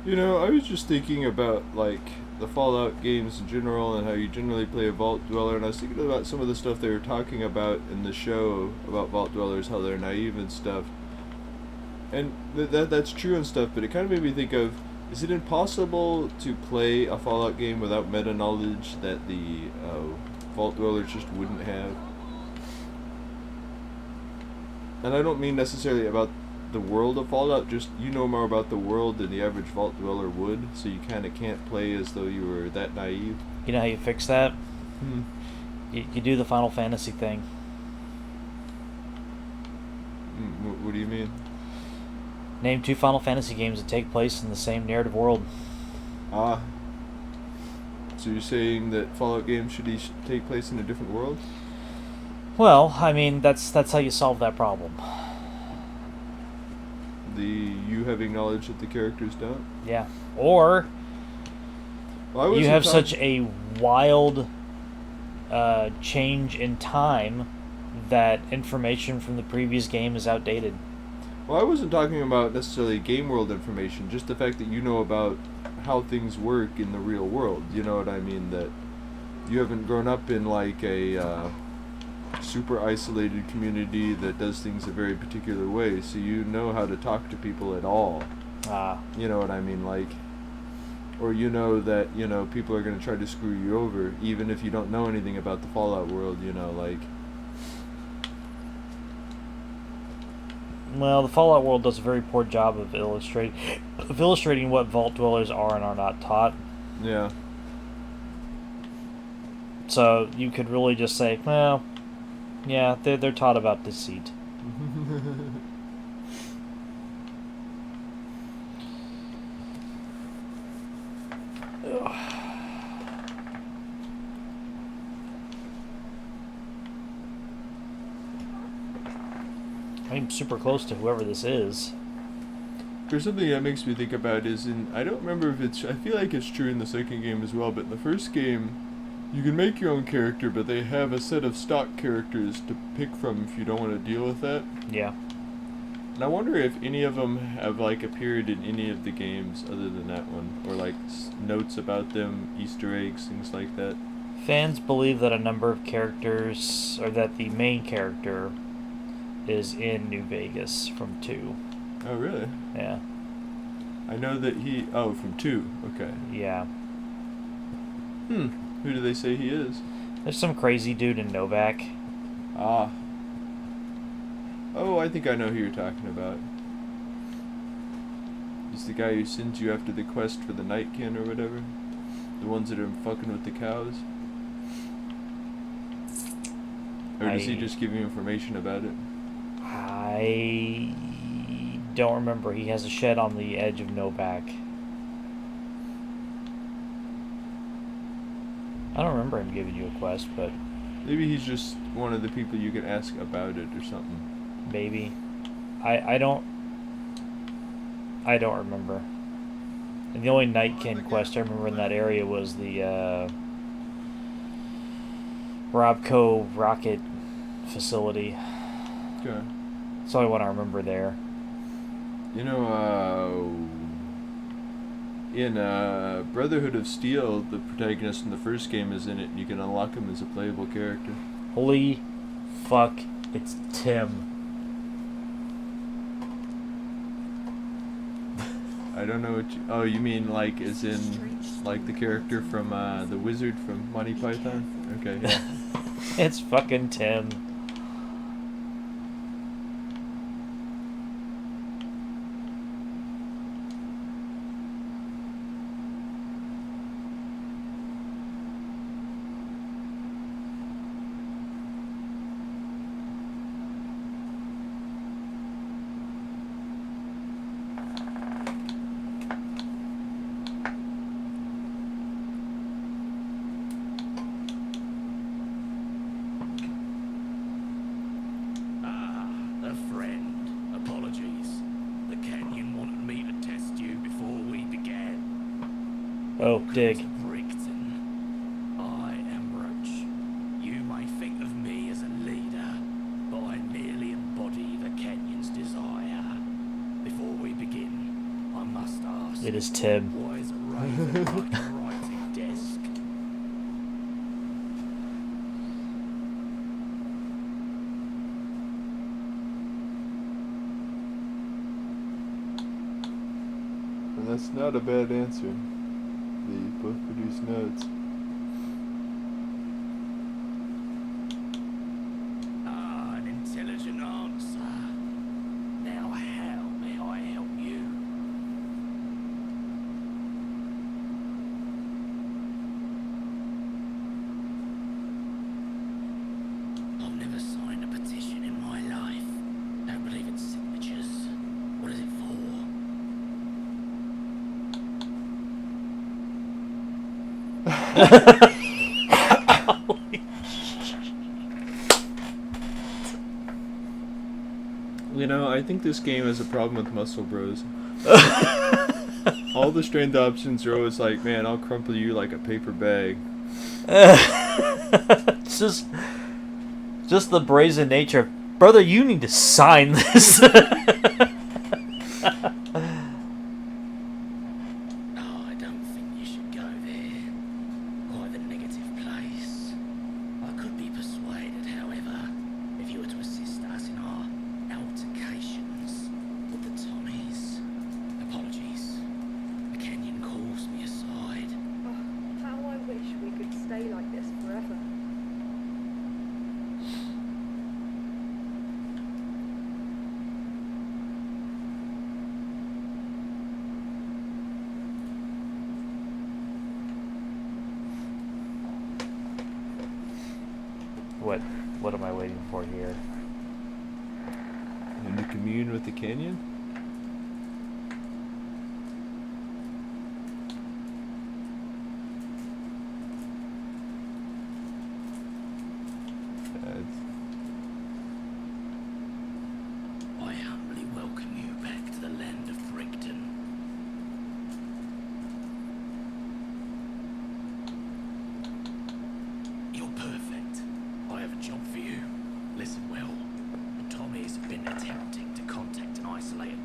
You know, I was just thinking about, like, the Fallout games in general and how you generally play a Vault Dweller, and I was thinking about some of the stuff they were talking about in the show about Vault Dwellers, how they're naive and stuff. And that's true and stuff, but it kind of made me think of, is it impossible to play a Fallout game without meta-knowledge that the Vault Dwellers just wouldn't have? And I don't mean necessarily about the world of Fallout, just you know more about the world than the average Vault Dweller would, so you kind of can't play as though you were that naive. You know how you fix that? You do the Final Fantasy thing. What do you mean? Name 2 Final Fantasy games that take place in the same narrative world. Ah. So you're saying that Fallout games should each take place in a different world? Well, I mean, that's how you solve that problem. You having knowledge that the characters don't? Yeah. Or you have such a wild change in time that information from the previous game is outdated. Well, I wasn't talking about necessarily game world information, just the fact that you know about how things work in the real world. You know what I mean? That you haven't grown up in like a super isolated community that does things a very particular way, so you know how to talk to people at all. You know what I mean? Like, or you know that, you know, people are going to try to screw you over, even if you don't know anything about the Fallout world, you know, like... Well, the Fallout world does a very poor job of illustrating what Vault Dwellers are and are not taught. Yeah. So you could really just say, well, yeah, they're taught about deceit. I'm super close to whoever this is. There's something that makes me think about I don't remember if it's, I feel like it's true in the second game as well, but in the first game, you can make your own character, but they have a set of stock characters to pick from if you don't want to deal with that. Yeah. And I wonder if any of them have, like, appeared in any of the games other than that one, or, like, notes about them, Easter eggs, things like that. Fans believe that a number of characters, or that the main character is in New Vegas from 2. Oh, really? Yeah. I know that from 2, okay. Yeah. Who do they say he is? There's some crazy dude in Novak. Ah. Oh, I think I know who you're talking about. He's the guy who sends you after the quest for the Nightkin or whatever. The ones that are fucking with the cows. Or does he just give you information about it? I don't remember. He has a shed on the edge of Novak. I don't remember him giving you a quest, but... Maybe he's just one of the people you can ask about it or something. Maybe. I don't remember. And the only Nightkin quest I remember in that area was the Robco rocket facility. Okay. That's the only one I remember there. You know, in Brotherhood of Steel, the protagonist in the first game is in it, and you can unlock him as a playable character. Holy fuck, it's Tim. I don't know what you... Oh, you mean like as in like the character from the wizard from Monty Python? Okay. Yeah. It's fucking Tim. Oh, dig. I am Roach. You may think of me as a leader, but I merely embody the Kenyon's desire. Before we begin, I must ask. It is Tim. Why is a raven like a writing desk? And that's not a bad answer. They both produce notes. Ah, an intelligent answer. Now how may I help you? I've never signed a petition in my life. Don't believe in signatures. What is it for? You know, I think this game has a problem with Muscle Bros. All the strength options are always like, man, I'll crumple you like a paper bag. It's just the brazen nature. Brother, you need to sign this. What am I waiting for here? And to commune with the Kenyon? I humbly welcome you back to the land of Brigton. You're perfect. I have a job for you. Listen well. The Tommies have been attempting to contact an isolated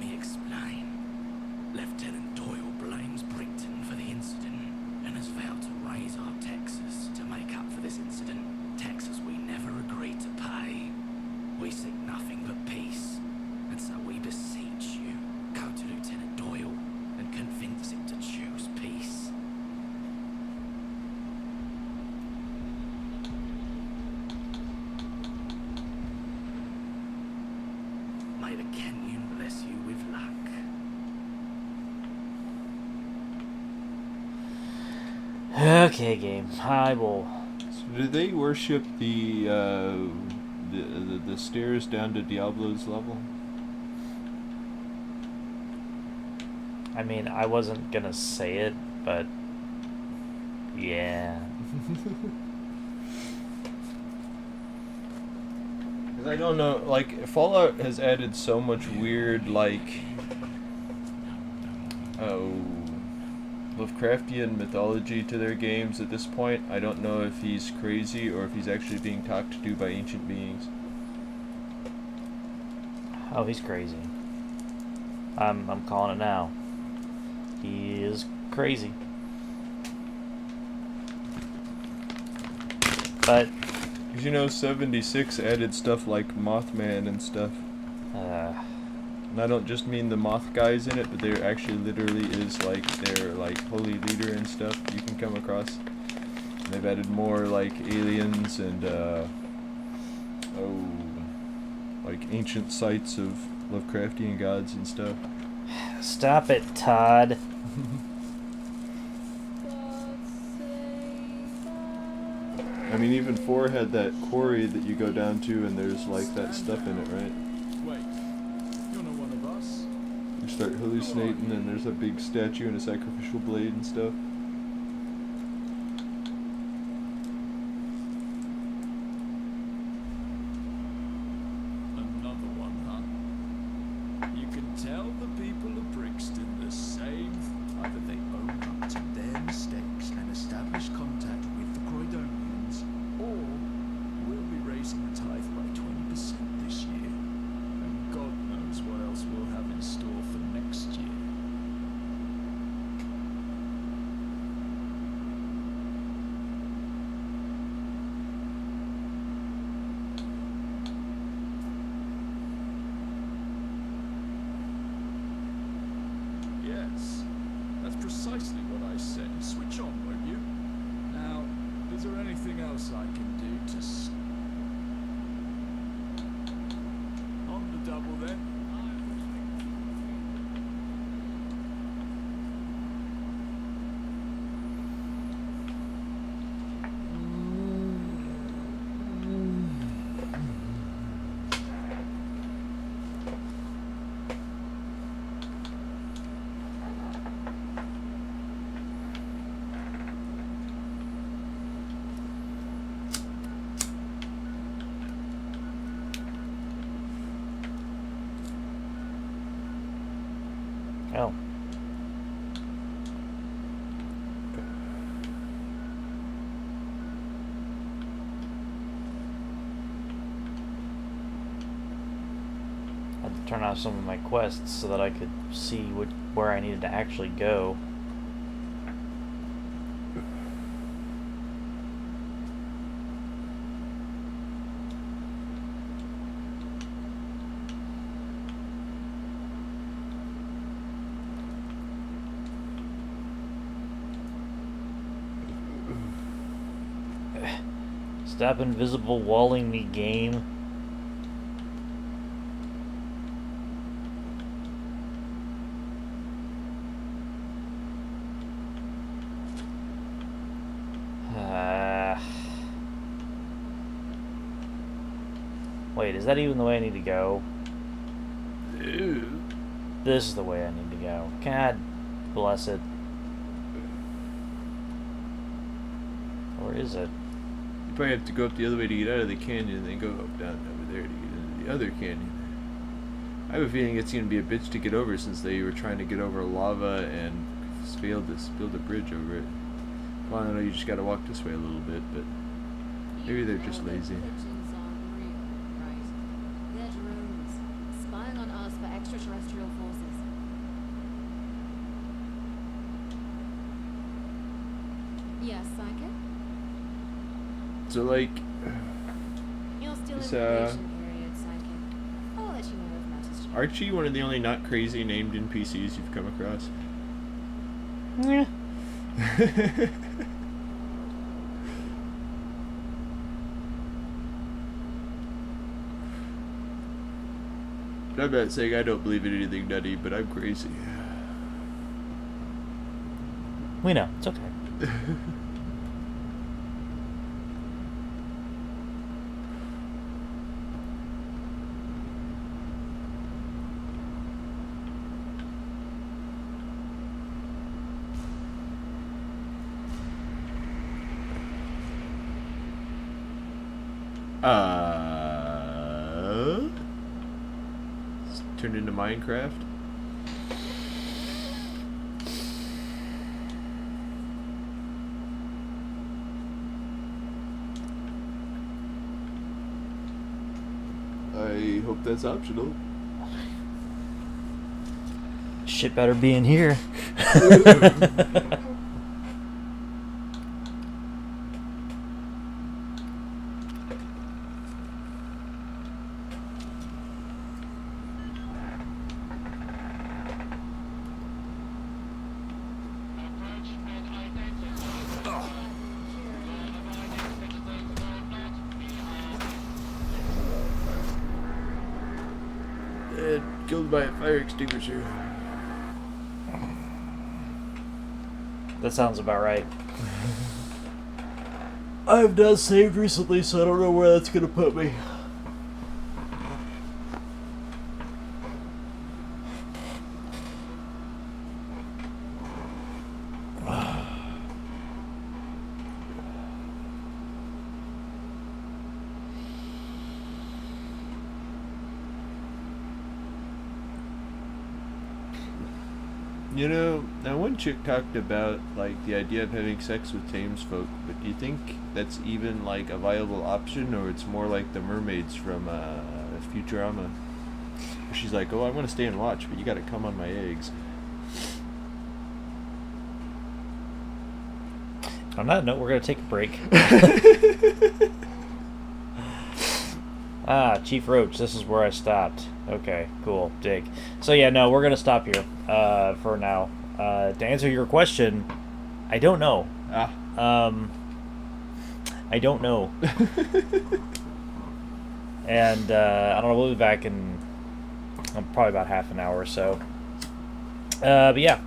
me explain. Lieutenant Doyle blames Brinkton for the incident and has vowed to raise our taxes to make up for this incident. Taxes we never agreed to pay. We seek nothing but peace, and so we beseech you, go to Lieutenant Doyle and convince him to choose peace. May the canyon bless you with luck. Okay, game. I will. So do they worship the stairs down to Diablo's level? I mean, I wasn't gonna say it, but yeah. Because I don't know, like, Fallout has added so much weird, like, Lovecraftian mythology to their games at this point. I don't know if he's crazy or if he's actually being talked to by ancient beings. Oh, he's crazy. I'm calling it now. He is crazy. But because you know, 76 added stuff like Mothman and stuff. And I don't just mean the moth guys in it, but there actually literally is like their like holy leader and stuff you can come across. And they've added more like aliens and like ancient sites of Lovecraftian gods and stuff. Stop it, Todd. I mean, even 4 had that quarry that you go down to, and there's like that stuff in it, right? Wait, you're not one of us? You start hallucinating, and there's a big statue and a sacrificial blade and stuff. Another one, huh? You can tell the people of Brixton the same. Either they own up to their mistakes and establish contact with the Croydonians, or we'll be raising the tithe by 20% this year. And God knows what else we'll have in store for next year. Yes, that's precisely what I said. Switch on, won't you? Now, is there anything else I can do to on the double then? Oh. I had to turn off some of my quests so that I could see where I needed to actually go. Stop invisible walling me, game. Wait, is that even the way I need to go? This is the way I need to go. God bless it. Or is it? You probably have to go up the other way to get out of the canyon and then go up down over there to get into the other canyon. I have a feeling it's going to be a bitch to get over since they were trying to get over lava and failed to build a bridge over it. Well, I don't know, you just got to walk this way a little bit, but maybe they're just lazy. Spying on us for extraterrestrial forces So, like... You're still in Is, probation period, sidekick. I'll let you know if matters change. Archie one of the only not crazy named NPCs you've come across? Yeah. I'm not saying I don't believe in anything nutty, but I'm crazy. We know. It's okay. It's turned into Minecraft. I hope that's optional. Shit better be in here. Killed by a fire extinguisher. That sounds about right. I've not saved recently, so I don't know where that's gonna put me. You know, now one chick talked about, like, the idea of having sex with Thamesfolk, but do you think that's even, like, a viable option, or it's more like the mermaids from, Futurama? She's like, oh, I want to stay and watch, but you gotta come on my eggs. On that note, we're gonna take a break. Chief Roach, this is where I stopped. Okay, cool, dig. So yeah, no, we're gonna stop here for now. To answer your question, I don't know. I don't know. And I don't know, we'll be back in probably about half an hour or so. But yeah,